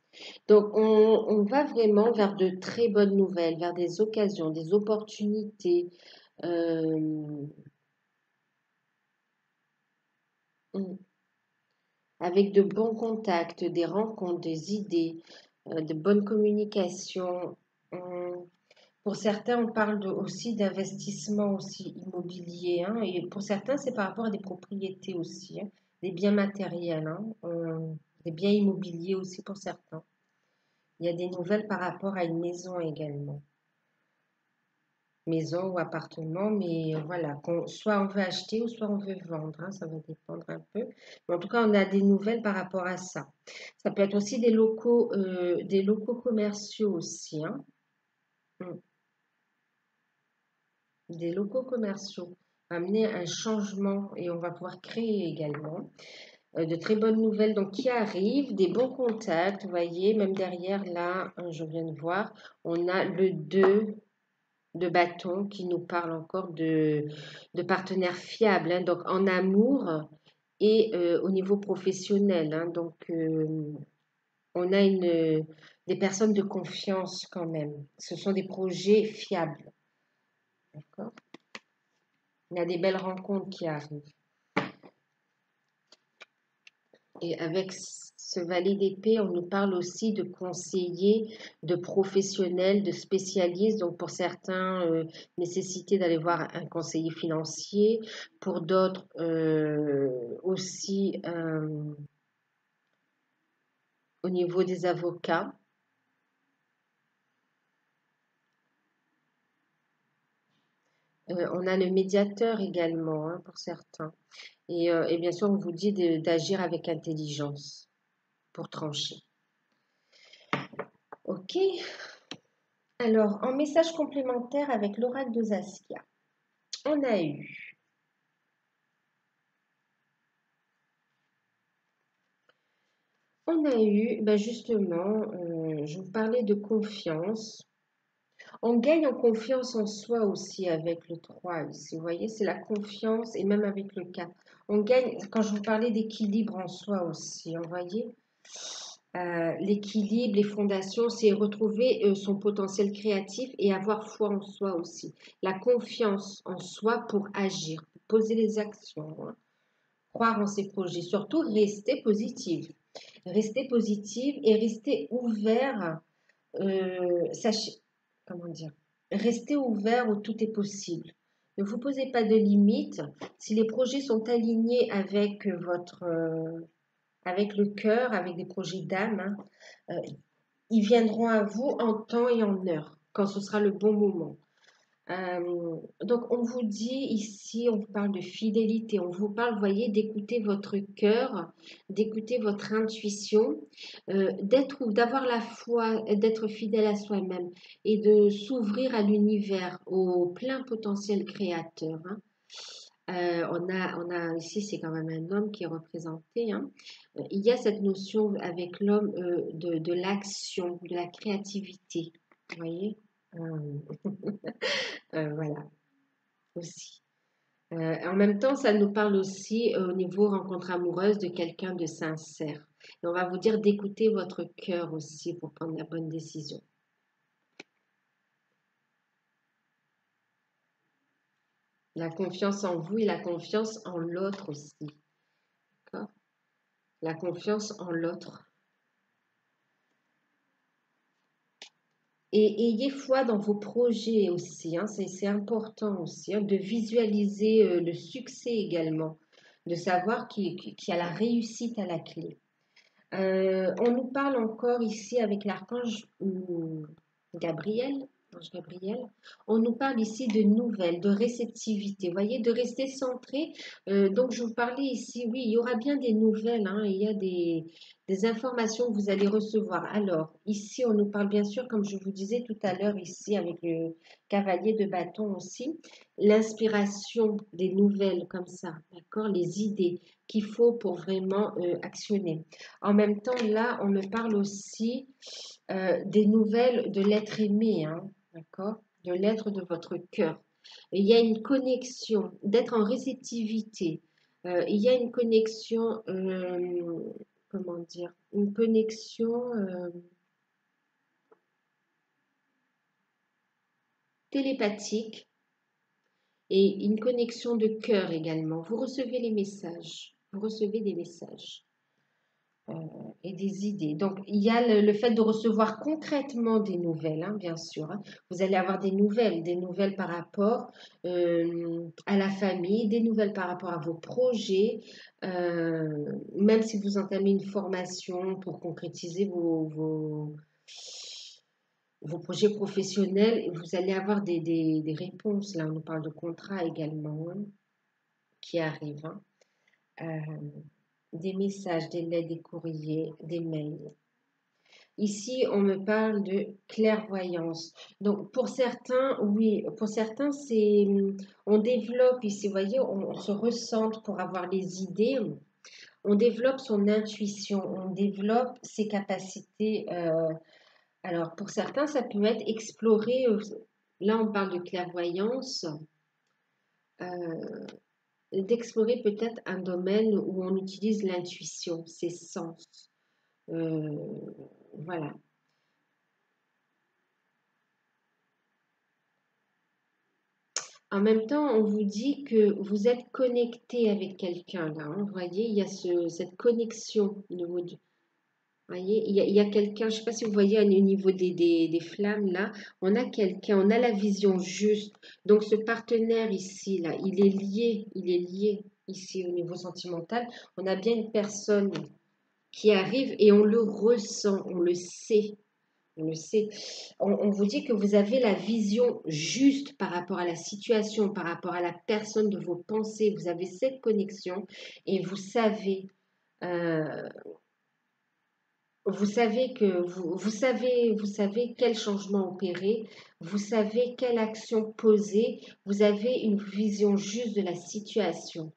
Donc, on va vraiment vers de très bonnes nouvelles, vers des occasions, des opportunités, euh, mm, avec de bons contacts, des rencontres, des idées, de bonnes communications. Hum, Pour certains, on parle aussi d'investissement aussi immobilier, hein, et pour certains, c'est par rapport à des propriétés aussi, hein, des biens matériels, hein, des biens immobiliers aussi pour certains. Il y a des nouvelles par rapport à une maison également, maison ou appartement, mais voilà, soit on veut acheter ou soit on veut vendre, hein, ça va dépendre un peu. Mais en tout cas, on a des nouvelles par rapport à ça. Ça peut être aussi des locaux commerciaux aussi, hein. Mm. Des locaux commerciaux, amener un changement et on va pouvoir créer également de très bonnes nouvelles donc qui arrivent, des bons contacts, vous voyez, même derrière là, hein, je viens de voir, on a le 2 de bâton qui nous parle encore de partenaires fiables, hein, donc en amour et au niveau professionnel, hein, donc on a des personnes de confiance quand même. Ce sont des projets fiables, d'accord? Il y a des belles rencontres qui arrivent. Et avec ce valet d'épée, on nous parle aussi de conseillers, de professionnels, de spécialistes. Donc pour certains, nécessité d'aller voir un conseiller financier. Pour d'autres, aussi au niveau des avocats. On a le médiateur également, hein, pour certains. Et bien sûr, on vous dit d'agir avec intelligence pour trancher. Ok. Alors, en message complémentaire avec l'oracle de Zaskia, on a eu justement, je vous parlais de confiance. On gagne en confiance en soi aussi avec le 3 ici. Vous voyez, c'est la confiance et même avec le 4. On gagne, quand je vous parlais d'équilibre en soi aussi, vous voyez, l'équilibre, les fondations, c'est retrouver son potentiel créatif et avoir foi en soi aussi. La confiance en soi pour agir, pour poser les actions, hein. Croire en ses projets, surtout rester positive. Rester positive et rester ouvert, sachez, comment dire, restez ouvert où tout est possible. Ne vous posez pas de limites. Si les projets sont alignés avec avec le cœur, avec des projets d'âme, hein, ils viendront à vous en temps et en heure, quand ce sera le bon moment. Donc, on vous dit ici, on vous parle de fidélité, on vous parle, vous voyez, d'écouter votre cœur, d'écouter votre intuition, d'avoir la foi, d'être fidèle à soi-même et de s'ouvrir à l'univers, au plein potentiel créateur, hein. On a ici, c'est quand même un homme qui est représenté, hein. Il y a cette notion avec l'homme de l'action, de la créativité, vous voyez. Voilà, aussi. En même temps, ça nous parle aussi au niveau rencontre amoureuse de quelqu'un de sincère. Et on va vous dire d'écouter votre cœur aussi pour prendre la bonne décision. La confiance en vous et la confiance en l'autre aussi. D'accord? La confiance en l'autre. Et ayez foi dans vos projets aussi, hein, c'est important aussi, hein, de visualiser le succès également, de savoir qu'il y a la réussite à la clé. On nous parle encore ici avec l'archange Gabriel, ange Gabriel, on nous parle ici de nouvelles, de réceptivité, vous voyez, de rester centré. Donc, je vous parlais ici, oui, il y aura bien des nouvelles, hein, il y a des informations que vous allez recevoir. Alors, ici, on nous parle bien sûr, comme je vous disais tout à l'heure, ici, avec le cavalier de bâton aussi, l'inspiration des nouvelles comme ça, d'accord, les idées qu'il faut pour vraiment actionner. En même temps, là, on me parle aussi des nouvelles de l'être aimé, hein, d'accord, de l'être de votre cœur. Il y a une connexion, d'être en réceptivité. Il y a une connexion, comment dire, une connexion télépathique et une connexion de cœur également. Vous recevez les messages, vous recevez des messages. Et des idées. Donc, il y a le fait de recevoir concrètement des nouvelles, hein, bien sûr, hein. Vous allez avoir des nouvelles par rapport à la famille, des nouvelles par rapport à vos projets, même si vous entamez une formation pour concrétiser vos projets professionnels, vous allez avoir des réponses. Là, on nous parle de contrats également, hein, qui arrivent, hein. Des messages, des lettres, des courriers, des mails. Ici, on me parle de clairvoyance. Donc, pour certains, oui, pour certains, on développe ici, vous voyez, on se ressente pour avoir les idées. On développe son intuition, on développe ses capacités. Alors, pour certains, ça peut être explorer. Là, on parle de clairvoyance. D'explorer peut-être un domaine où on utilise l'intuition, ses sens. Euh, voilà. En même temps, on vous dit que vous êtes connecté avec quelqu'un là, hein. Vous voyez, il y a cette connexion au niveau Voyez, il y a quelqu'un, je ne sais pas si vous voyez au niveau des flammes là, on a quelqu'un, on a la vision juste. Donc ce partenaire ici, là, il est lié ici au niveau sentimental. On a bien une personne qui arrive et on le ressent, on le sait. On le sait. On vous dit que vous avez la vision juste par rapport à la situation, par rapport à la personne de vos pensées. Vous avez cette connexion et euh, vous savez que vous savez quel changement opérer, vous savez quelle action poser, vous avez une vision juste de la situation.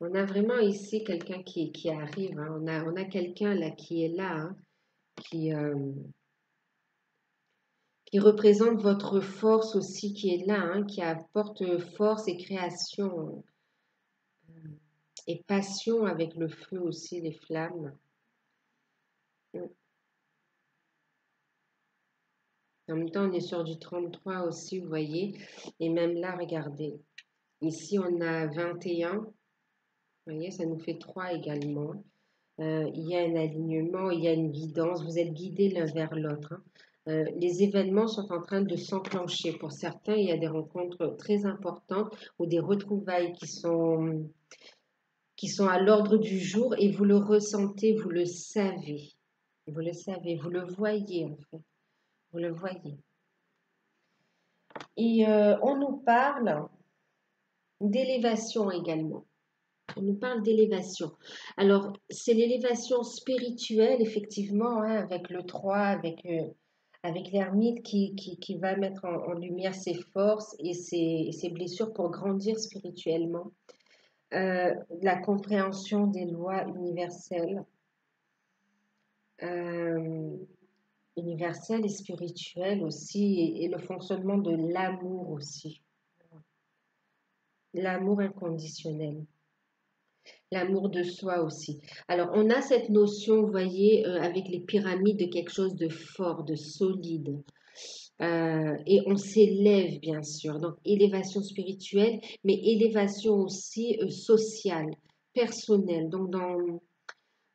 On a vraiment ici quelqu'un qui arrive, hein. On a quelqu'un là qui est là, hein, qui, euh, qui représente votre force aussi, qui est là, hein, qui apporte force et création et passion avec le feu aussi, les flammes. En même temps, on est sur du 33 aussi, vous voyez. Et même là, regardez. Ici, on a 21. Vous voyez, ça nous fait 3 également. Il y a un alignement, il y a une guidance. Vous êtes guidés l'un vers l'autre, hein. Les événements sont en train de s'enclencher. Pour certains, il y a des rencontres très importantes ou des retrouvailles qui sont à l'ordre du jour et vous le ressentez, vous le savez. Vous le savez, vous le voyez en fait. Vous le voyez. Et on nous parle d'élévation également. On nous parle d'élévation. Alors, c'est l'élévation spirituelle, effectivement, hein, avec le 3, avec l'ermite qui va mettre en lumière ses forces et ses blessures pour grandir spirituellement. La compréhension des lois universelles, euh, universelles et spirituelles aussi, et le fonctionnement de l'amour aussi. L'amour inconditionnel. L'amour de soi aussi. Alors, on a cette notion, vous voyez, avec les pyramides de quelque chose de fort, de solide. Et on s'élève, bien sûr. Donc, élévation spirituelle, mais élévation aussi sociale, personnelle. Donc,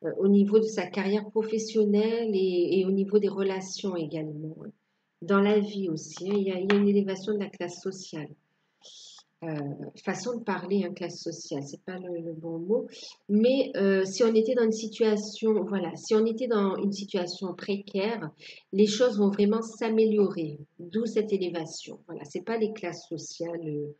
au niveau de sa carrière professionnelle et au niveau des relations également, hein. Dans la vie aussi, hein, il y a une élévation de la classe sociale. Façon de parler, hein, classe sociale, c'est pas le bon mot, mais si on était dans une situation, voilà, si on était dans une situation précaire, les choses vont vraiment s'améliorer, d'où cette élévation. Voilà, c'est pas les classes sociales,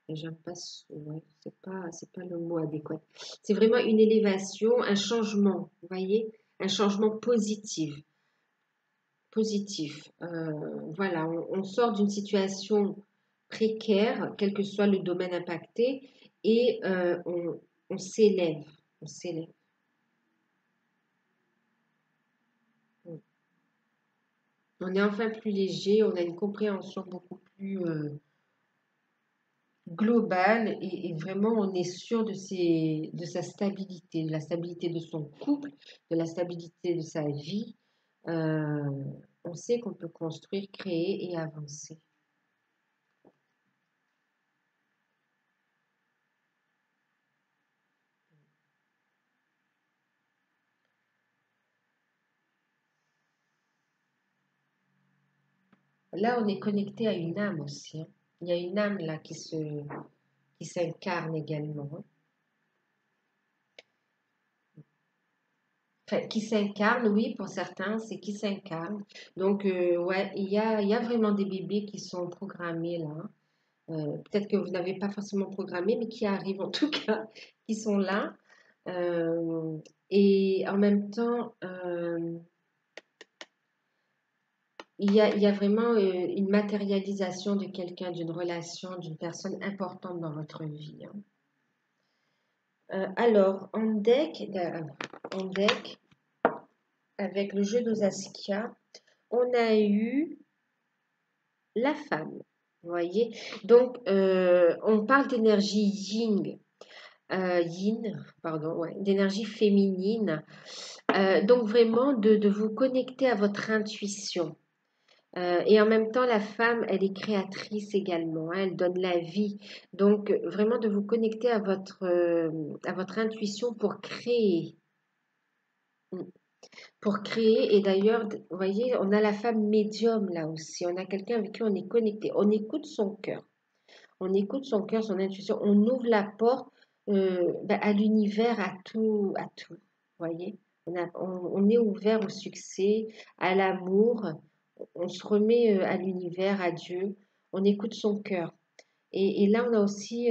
j'aime pas, ouais, c'est pas le mot adéquat. C'est vraiment une élévation, un changement, vous voyez, un changement positif, positif. Voilà, on sort d'une situation précaire, quel que soit le domaine impacté, et on s'élève, on s'élève. On est enfin plus léger, on a une compréhension beaucoup plus globale et vraiment on est sûr de sa stabilité, de la stabilité de son couple, de la stabilité de sa vie. Euh, on sait qu'on peut construire, créer et avancer. Là, on est connecté à une âme aussi, hein. Il y a une âme là qui s'incarne également, hein. Enfin, qui s'incarne, oui, pour certains, c'est qui s'incarne. Donc, ouais, il y a vraiment des bébés qui sont programmés là, hein. Peut-être que vous n'avez pas forcément programmé, mais qui arrivent en tout cas, qui sont là. Euh, et en même temps, il y a vraiment une matérialisation de quelqu'un, d'une relation, d'une personne importante dans votre vie, hein. Alors, en deck, avec le jeu d'Osaskia, on a eu la femme. Vous voyez? Donc, on parle d'énergie yin, pardon, ouais, d'énergie féminine. Donc, vraiment, de vous connecter à votre intuition. Et en même temps, la femme, elle est créatrice également, hein, elle donne la vie. Donc, vraiment de vous connecter à votre intuition pour créer. Mm. Pour créer. Et d'ailleurs, vous voyez, on a la femme médium là aussi. On a quelqu'un avec qui on est connecté. On écoute son cœur. On écoute son cœur, son intuition. On ouvre la porte à l'univers, à tout, à tout. Vous voyez, on est ouvert au succès, à l'amour. On se remet à l'univers, à Dieu. On écoute son cœur. Et là, on a aussi,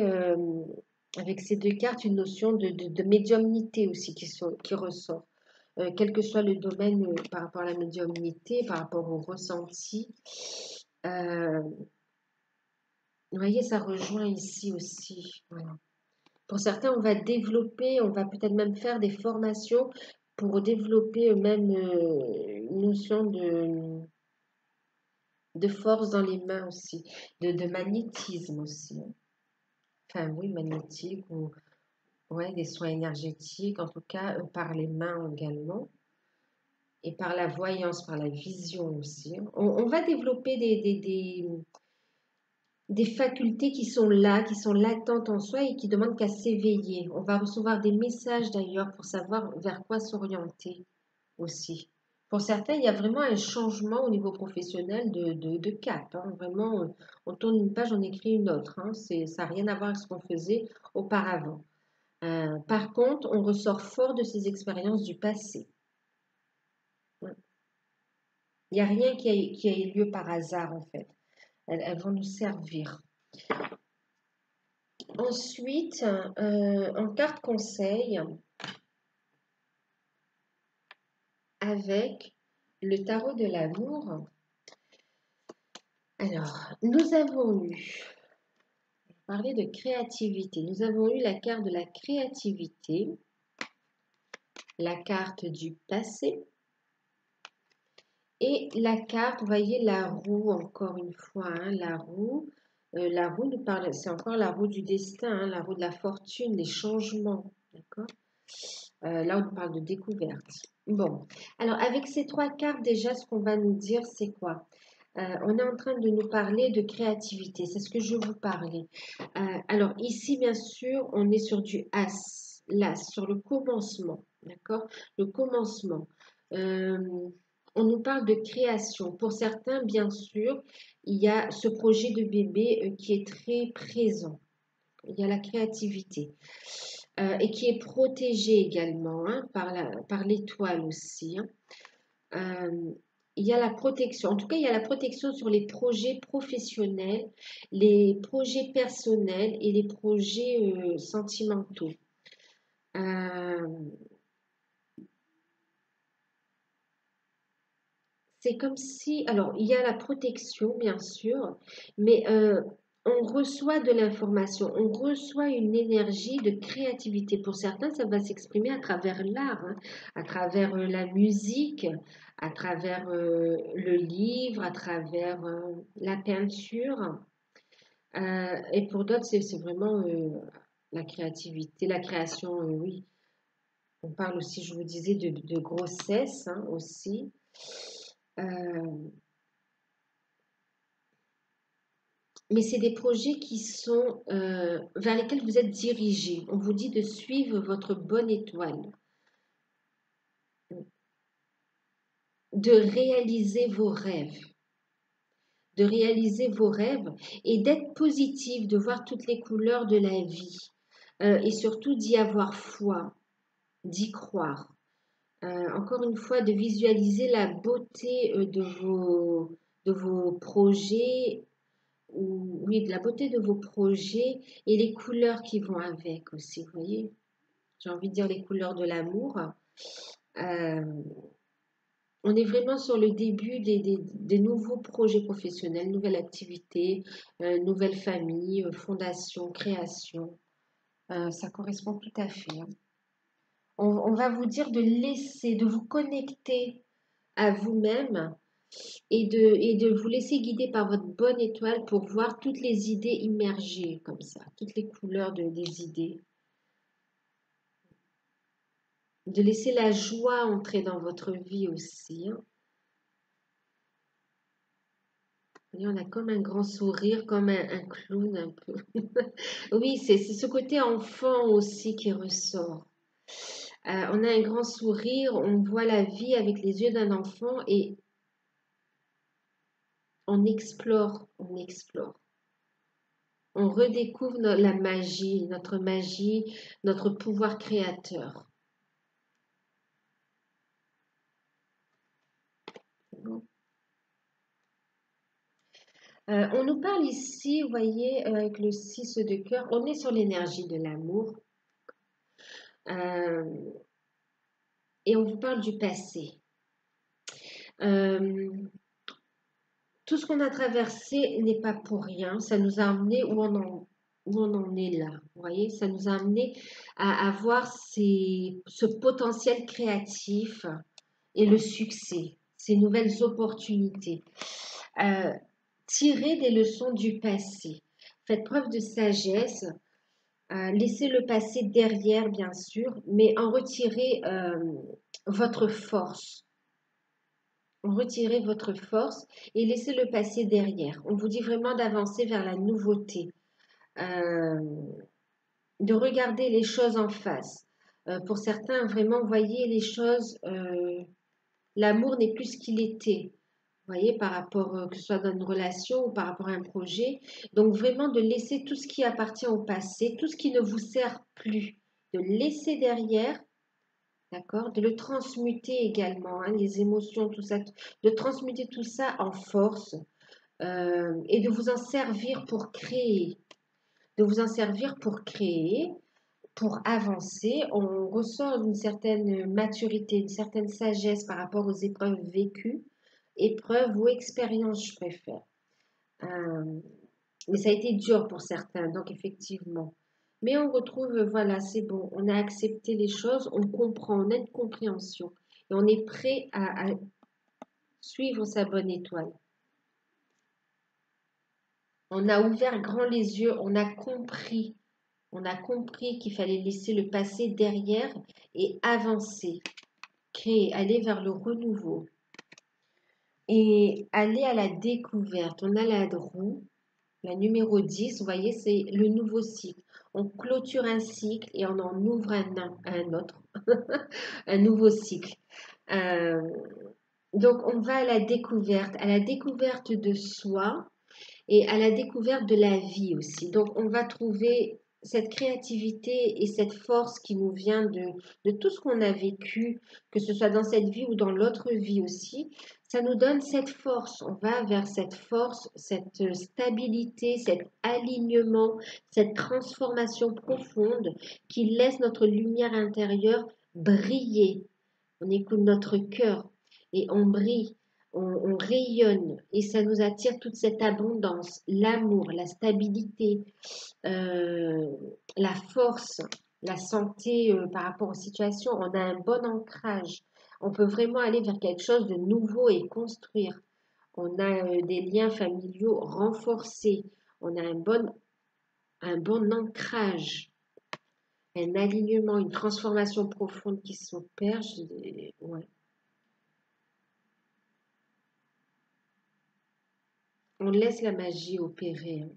avec ces deux cartes, une notion de médiumnité aussi qui ressort. Quel que soit le domaine par rapport à la médiumnité, par rapport au ressenti. Euh, vous voyez, ça rejoint ici aussi. Voilà. Pour certains, on va développer, on va peut-être même faire des formations pour développer même une notion de force dans les mains aussi, de magnétisme aussi, hein. Enfin, oui, magnétique ou ouais, des soins énergétiques, en tout cas par les mains également, et par la voyance, par la vision aussi, hein. On va développer des facultés qui sont latentes en soi et qui demandent qu'à s'éveiller. On va recevoir des messages d'ailleurs pour savoir vers quoi s'orienter aussi. Pour certains, il y a vraiment un changement au niveau professionnel de cap, hein. Vraiment, on tourne une page, on écrit une autre, hein. Ça n'a rien à voir avec ce qu'on faisait auparavant. Par contre, on ressort fort de ces expériences du passé. Il n'y a rien qui a eu lieu par hasard en fait. Elles vont nous servir. Ensuite, en carte conseil, avec le tarot de l'amour. Alors, nous avons eu, parler de créativité, nous avons eu la carte de la créativité, la carte du passé et la carte, vous voyez, la roue, encore une fois, hein, la roue nous parle, c'est encore la roue du destin, hein, la roue de la fortune, des changements, d'accord. Là, on parle de découverte. Bon, alors avec ces trois cartes, déjà, ce qu'on va nous dire, c'est quoi? On est en train de nous parler de créativité, c'est ce que je vous parlais. Alors ici, bien sûr, on est sur du as, l'as, sur le commencement, d'accord? Le commencement. Euh, on nous parle de création. Pour certains, bien sûr, il y a ce projet de bébé qui est très présent. Il y a la créativité et qui est protégée également, hein, par l'étoile aussi, hein. Euh, il y a la protection, en tout cas, il y a la protection sur les projets professionnels, les projets personnels et les projets sentimentaux. Euh, c'est comme si, alors, il y a la protection, bien sûr, mais on reçoit de l'information, on reçoit une énergie de créativité. Pour certains, ça va s'exprimer à travers l'art, hein, à travers la musique, à travers le livre, à travers la peinture. Et pour d'autres, c'est vraiment la créativité, la création, oui. On parle aussi, je vous disais, de grossesse, hein, aussi. Euh, mais c'est des projets qui sont vers lesquels vous êtes dirigés. On vous dit de suivre votre bonne étoile, de réaliser vos rêves, de réaliser vos rêves et d'être positif, de voir toutes les couleurs de la vie et surtout d'y avoir foi, d'y croire. Encore une fois, de visualiser la beauté de vos projets, ou oui, de la beauté de vos projets et les couleurs qui vont avec aussi, vous voyez. J'ai envie de dire les couleurs de l'amour. Euh, on est vraiment sur le début des nouveaux projets professionnels, nouvelles activités, nouvelles familles, fondations, créations. Ça correspond tout à fait, hein. On va vous dire de laisser, de vous connecter à vous-même et de vous laisser guider par votre bonne étoile pour voir toutes les idées immergées comme ça, toutes les couleurs des idées. De laisser la joie entrer dans votre vie aussi, hein. Et on a comme un grand sourire, comme un clown un peu. Oui, c'est ce côté enfant aussi qui ressort. On a un grand sourire, on voit la vie avec les yeux d'un enfant et on explore, on explore. On redécouvre la magie, notre pouvoir créateur. On nous parle ici, vous voyez, avec le 6 de cœur, on est sur l'énergie de l'amour euh, et on vous parle du passé. Euh, tout ce qu'on a traversé n'est pas pour rien, ça nous a amené où on en est là. Vous voyez, ça nous a amené à avoir ce potentiel créatif et le succès, ces nouvelles opportunités. Euh, Tirez des leçons du passé. Faites preuve de sagesse. Laissez le passé derrière, bien sûr, mais en retirez votre force. En retirez votre force et laissez le passé derrière. On vous dit vraiment d'avancer vers la nouveauté, euh, de regarder les choses en face. Pour certains, vraiment, voyez les choses, l'amour n'est plus ce qu'il était. Vous voyez, par rapport, que ce soit dans une relation ou par rapport à un projet. Donc, vraiment de laisser tout ce qui appartient au passé, tout ce qui ne vous sert plus, de laisser derrière, d'accord, de le transmuter également, hein, les émotions, tout ça, de transmuter tout ça en force et de vous en servir pour créer, de vous en servir pour créer, pour avancer. On ressort d'une certaine maturité, une certaine sagesse par rapport aux épreuves vécues, épreuves ou expériences, je préfère. Euh, mais ça a été dur pour certains, donc effectivement. Mais on retrouve, voilà, c'est bon, on a accepté les choses, on comprend, on a une compréhension et on est prêt à suivre sa bonne étoile. On a ouvert grand les yeux, on a compris qu'il fallait laisser le passé derrière et avancer, créer, aller vers le renouveau et aller à la découverte. On a la roue, la numéro 10, vous voyez, c'est le nouveau cycle. On clôture un cycle et on en ouvre un autre, un nouveau cycle. Euh, donc, on va à la découverte de soi et à la découverte de la vie aussi. Donc, on va trouver cette créativité et cette force qui nous vient de tout ce qu'on a vécu, que ce soit dans cette vie ou dans l'autre vie aussi. Ça nous donne cette force. On va vers cette force, cette stabilité, cet alignement, cette transformation profonde qui laisse notre lumière intérieure briller. On écoute notre cœur et on brille, on rayonne et ça nous attire toute cette abondance, l'amour, la stabilité, euh, la force, la santé par rapport aux situations. On a un bon ancrage. On peut vraiment aller vers quelque chose de nouveau et construire. On a des liens familiaux renforcés. On a un bon ancrage, un alignement, une transformation profonde qui s'opère. Ouais. On laisse la magie opérer, hein.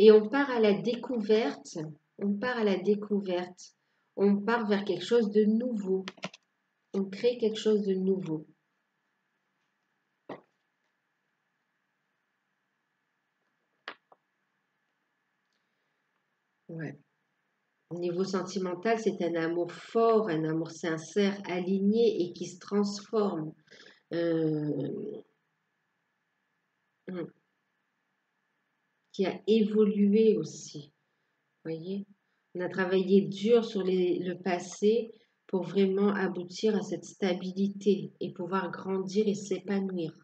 Et on part à la découverte, on part à la découverte, on part vers quelque chose de nouveau, on crée quelque chose de nouveau. Ouais. Au niveau sentimental, c'est un amour fort, un amour sincère, aligné et qui se transforme, euh, hum, qui a évolué aussi. Voyez, on a travaillé dur sur le passé pour vraiment aboutir à cette stabilité et pouvoir grandir et s'épanouir.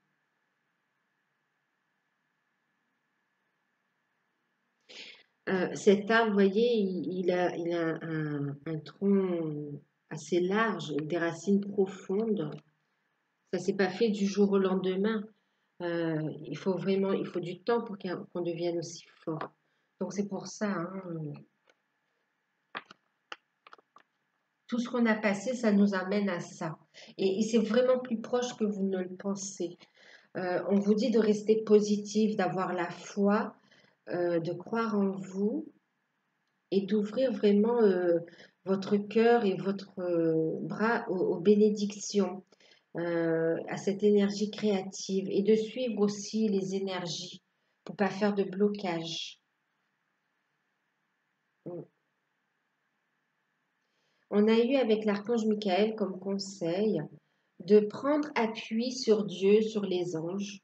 Cet arbre, vous voyez, il a un tronc assez large, des racines profondes. Ça s'est pas fait du jour au lendemain. Il faut vraiment, il faut du temps pour qu'on devienne aussi fort. Donc c'est pour ça, hein, Tout ce qu'on a passé, ça nous amène à ça. Et c'est vraiment plus proche que vous ne le pensez. On vous dit de rester positif, d'avoir la foi, de croire en vous et d'ouvrir vraiment votre cœur et votre bras aux bénédictions, à cette énergie créative et de suivre aussi les énergies pour pas faire de blocage. On a eu avec l'archange Michael comme conseil de prendre appui sur Dieu, sur les anges,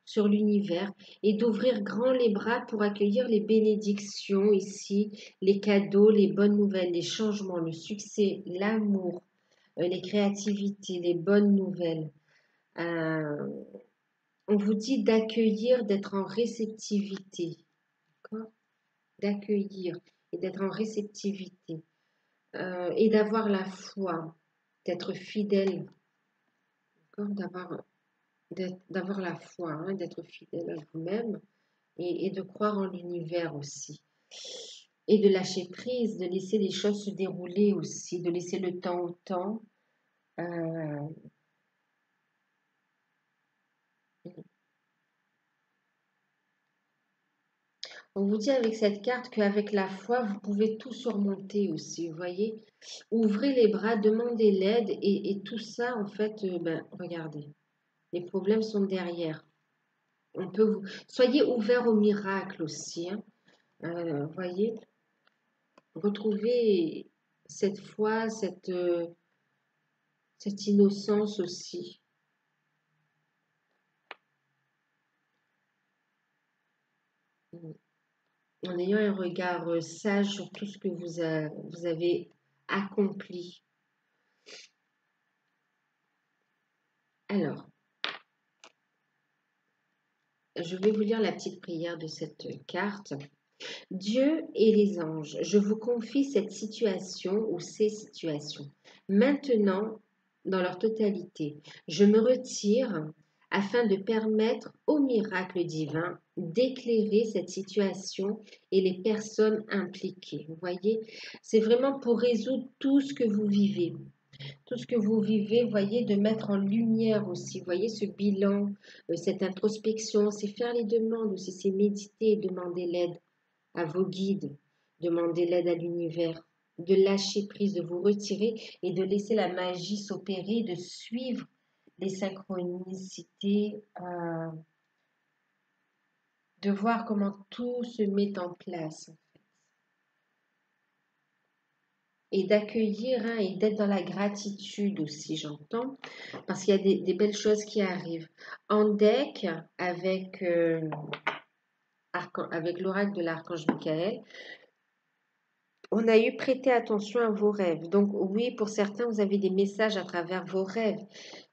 sur l'univers et d'ouvrir grand les bras pour accueillir les bénédictions ici, les cadeaux, les bonnes nouvelles, les changements, le succès, l'amour, les créativités, les bonnes nouvelles. Euh, on vous dit d'accueillir, d'être en réceptivité, d'accord? D'accueillir et d'être en réceptivité et d'avoir la foi, d'être fidèle, d'accord? D'avoir la foi, hein, d'être fidèle à vous-même et de croire en l'univers aussi. Et de lâcher prise, de laisser les choses se dérouler aussi, de laisser le temps au temps. Euh, on vous dit avec cette carte qu'avec la foi, vous pouvez tout surmonter aussi, vous voyez. Ouvrez les bras, demandez l'aide et tout ça, en fait, regardez, les problèmes sont derrière. Soyez ouverts au miracle aussi, hein. Voyez, retrouvez cette foi, cette innocence aussi, en ayant un regard sage sur tout ce que vous avez accompli. Alors, je vais vous lire la petite prière de cette carte. Dieu et les anges, je vous confie cette situation ou ces situations. Maintenant, dans leur totalité, je me retire afin de permettre au miracle divin d'éclairer cette situation et les personnes impliquées. Vous voyez, c'est vraiment pour résoudre tout ce que vous vivez. Tout ce que vous vivez, voyez, de mettre en lumière aussi, voyez, ce bilan, cette introspection, c'est faire les demandes aussi, c'est méditer et demander l'aide à vos guides, demandez l'aide à l'univers, de lâcher prise, de vous retirer et de laisser la magie s'opérer, de suivre les synchronicités, de voir comment tout se met en place et d'accueillir hein, et d'être dans la gratitude aussi, j'entends, parce qu'il y a des belles choses qui arrivent. En deck, avec l'oracle de l'archange Michael, on a eu prêter attention à vos rêves. Donc oui, pour certains, vous avez des messages à travers vos rêves,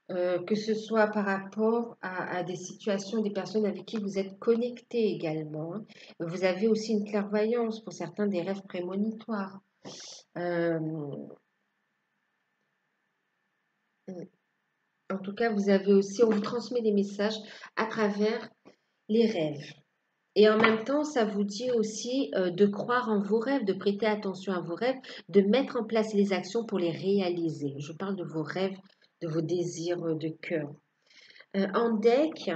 que ce soit par rapport à des situations, des personnes avec qui vous êtes connectés également, hein. Vous avez aussi une clairvoyance, pour certains, des rêves prémonitoires. Euh, en tout cas, vous avez aussi, on vous transmet des messages à travers les rêves. Et en même temps, ça vous dit aussi de croire en vos rêves, de prêter attention à vos rêves, de mettre en place les actions pour les réaliser. Je parle de vos rêves, de vos désirs de cœur. En deck,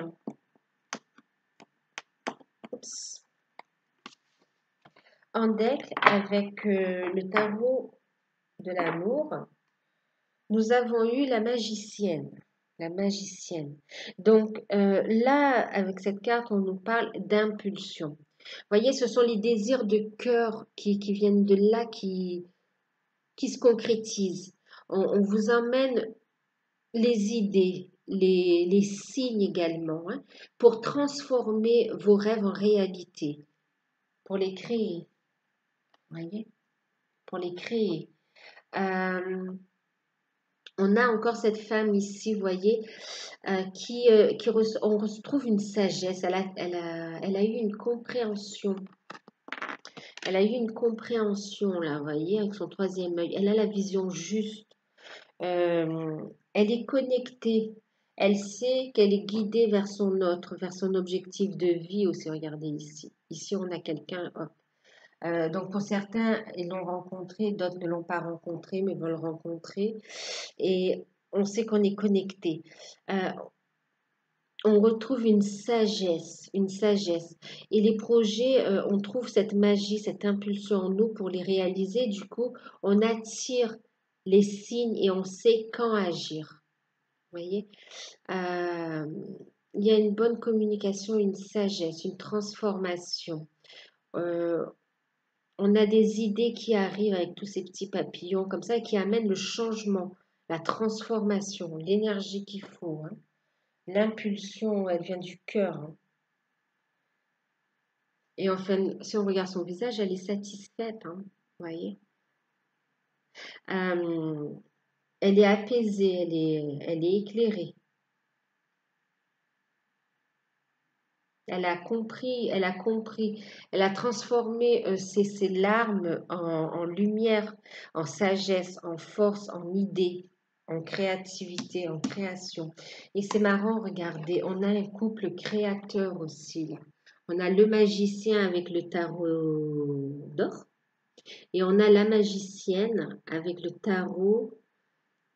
oups, en deck avec le tarot de l'amour, nous avons eu la magicienne. La magicienne. Donc là, avec cette carte, on nous parle d'impulsion. Vous voyez, ce sont les désirs de cœur qui viennent de là, qui se concrétisent. On vous emmène les idées, les signes également, hein, pour transformer vos rêves en réalité, pour les créer. Vous voyez, pour les créer. On a encore cette femme ici, vous voyez, on retrouve une sagesse. Elle a eu une compréhension. Elle a eu une compréhension, là, vous voyez, avec son troisième œil. Elle a la vision juste. Elle est connectée. Elle sait qu'elle est guidée vers son objectif de vie aussi. Regardez ici. Ici, on a quelqu'un, hop. Donc pour certains, ils l'ont rencontré, d'autres ne l'ont pas rencontré, mais veulent le rencontrer. Et on sait qu'on est connecté. Euh, on retrouve une sagesse, une sagesse. Et les projets, on trouve cette magie, cette impulsion en nous pour les réaliser. Du coup, on attire les signes et on sait quand agir. Vous voyez? Euh, il y a une bonne communication, une sagesse, une transformation. Euh, on a des idées qui arrivent avec tous ces petits papillons comme ça et qui amènent le changement, la transformation, l'énergie qu'il faut, hein. L'impulsion, elle vient du cœur, hein. Et enfin, si on regarde son visage, elle est satisfaite, hein, vous voyez. Euh, elle est apaisée, elle est éclairée. Elle a compris, elle a transformé ses larmes en lumière, en sagesse, en force, en idée, en créativité, en création. Et c'est marrant, regardez, on a un couple créateur aussi, là. On a le magicien avec le tarot d'or et on a la magicienne avec le tarot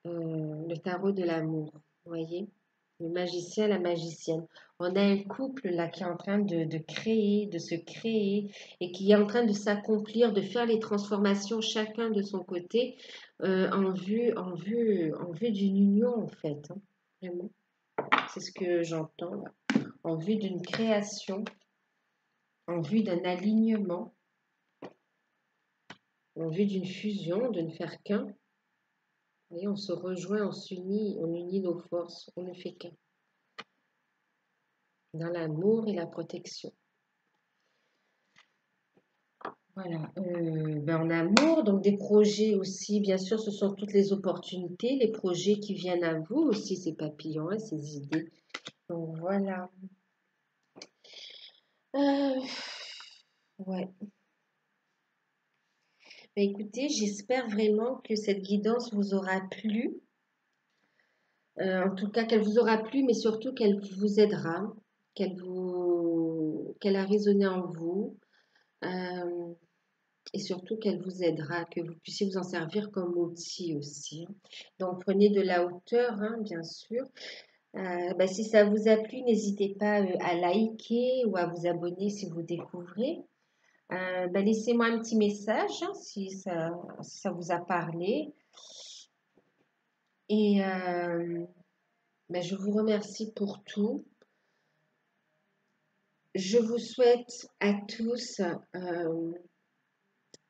de l'amour. Vous voyez? Le magicien, la magicienne. On a un couple là qui est en train de créer, de se créer et qui est en train de s'accomplir, de faire les transformations chacun de son côté en vue d'une union en fait, hein. Vraiment. C'est ce que j'entends là. En vue d'une création, en vue d'un alignement, en vue d'une fusion, de ne faire qu'un. Vous voyez, on se rejoint, on s'unit, on unit nos forces, on ne fait qu'un. Dans l'amour et la protection. Voilà, en amour, donc des projets aussi, bien sûr, ce sont toutes les opportunités, les projets qui viennent à vous aussi, ces papillons, hein, ces idées. Donc voilà. Euh, ouais. Écoutez, j'espère vraiment que cette guidance vous aura plu. En tout cas, qu'elle vous aura plu, mais surtout qu'elle vous aidera, qu'elle a résonné en vous. Euh, et surtout qu'elle vous aidera, que vous puissiez vous en servir comme outil aussi, hein. Donc prenez de la hauteur, hein, bien sûr. Si ça vous a plu, n'hésitez pas à liker ou à vous abonner si vous découvrez. Laissez-moi un petit message, hein, si ça vous a parlé. Et je vous remercie pour tout. Je vous souhaite à tous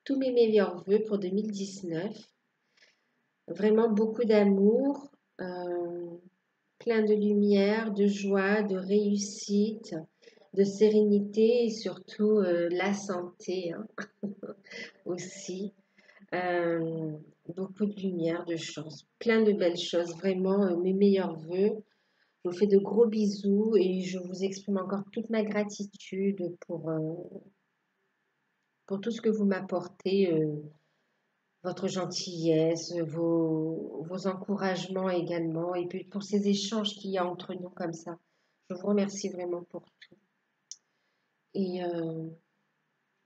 tous mes meilleurs voeux pour 2019. Vraiment beaucoup d'amour, plein de lumière, de joie, de réussite, de sérénité et surtout la santé, hein, aussi. Euh, Beaucoup de lumière, de chance, plein de belles choses. Vraiment, mes meilleurs voeux. Je vous fais de gros bisous et je vous exprime encore toute ma gratitude pour tout ce que vous m'apportez. Votre gentillesse, vos encouragements également, et puis pour ces échanges qu'il y a entre nous comme ça. Je vous remercie vraiment pour tout. Et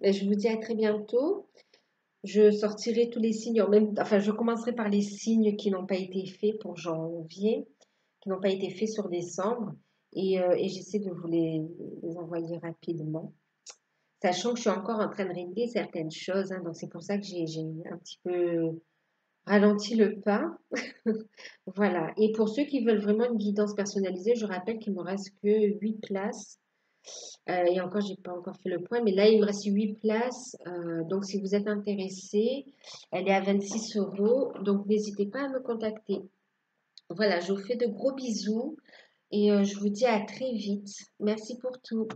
je vous dis à très bientôt. Je sortirai tous les signes, enfin, je commencerai par les signes qui n'ont pas été faits pour janvier, qui n'ont pas été faits sur décembre, et j'essaie de vous les envoyer rapidement. Sachant que je suis encore en train de régler certaines choses, hein, donc c'est pour ça que j'ai un petit peu ralenti le pas. Voilà. Et pour ceux qui veulent vraiment une guidance personnalisée, je rappelle qu'il me reste que 8 places. Et encore, j'ai pas encore fait le point, mais là, il me reste 8 places. Donc, si vous êtes intéressé, elle est à 26 euros. Donc, n'hésitez pas à me contacter. Voilà, je vous fais de gros bisous et je vous dis à très vite. Merci pour tout.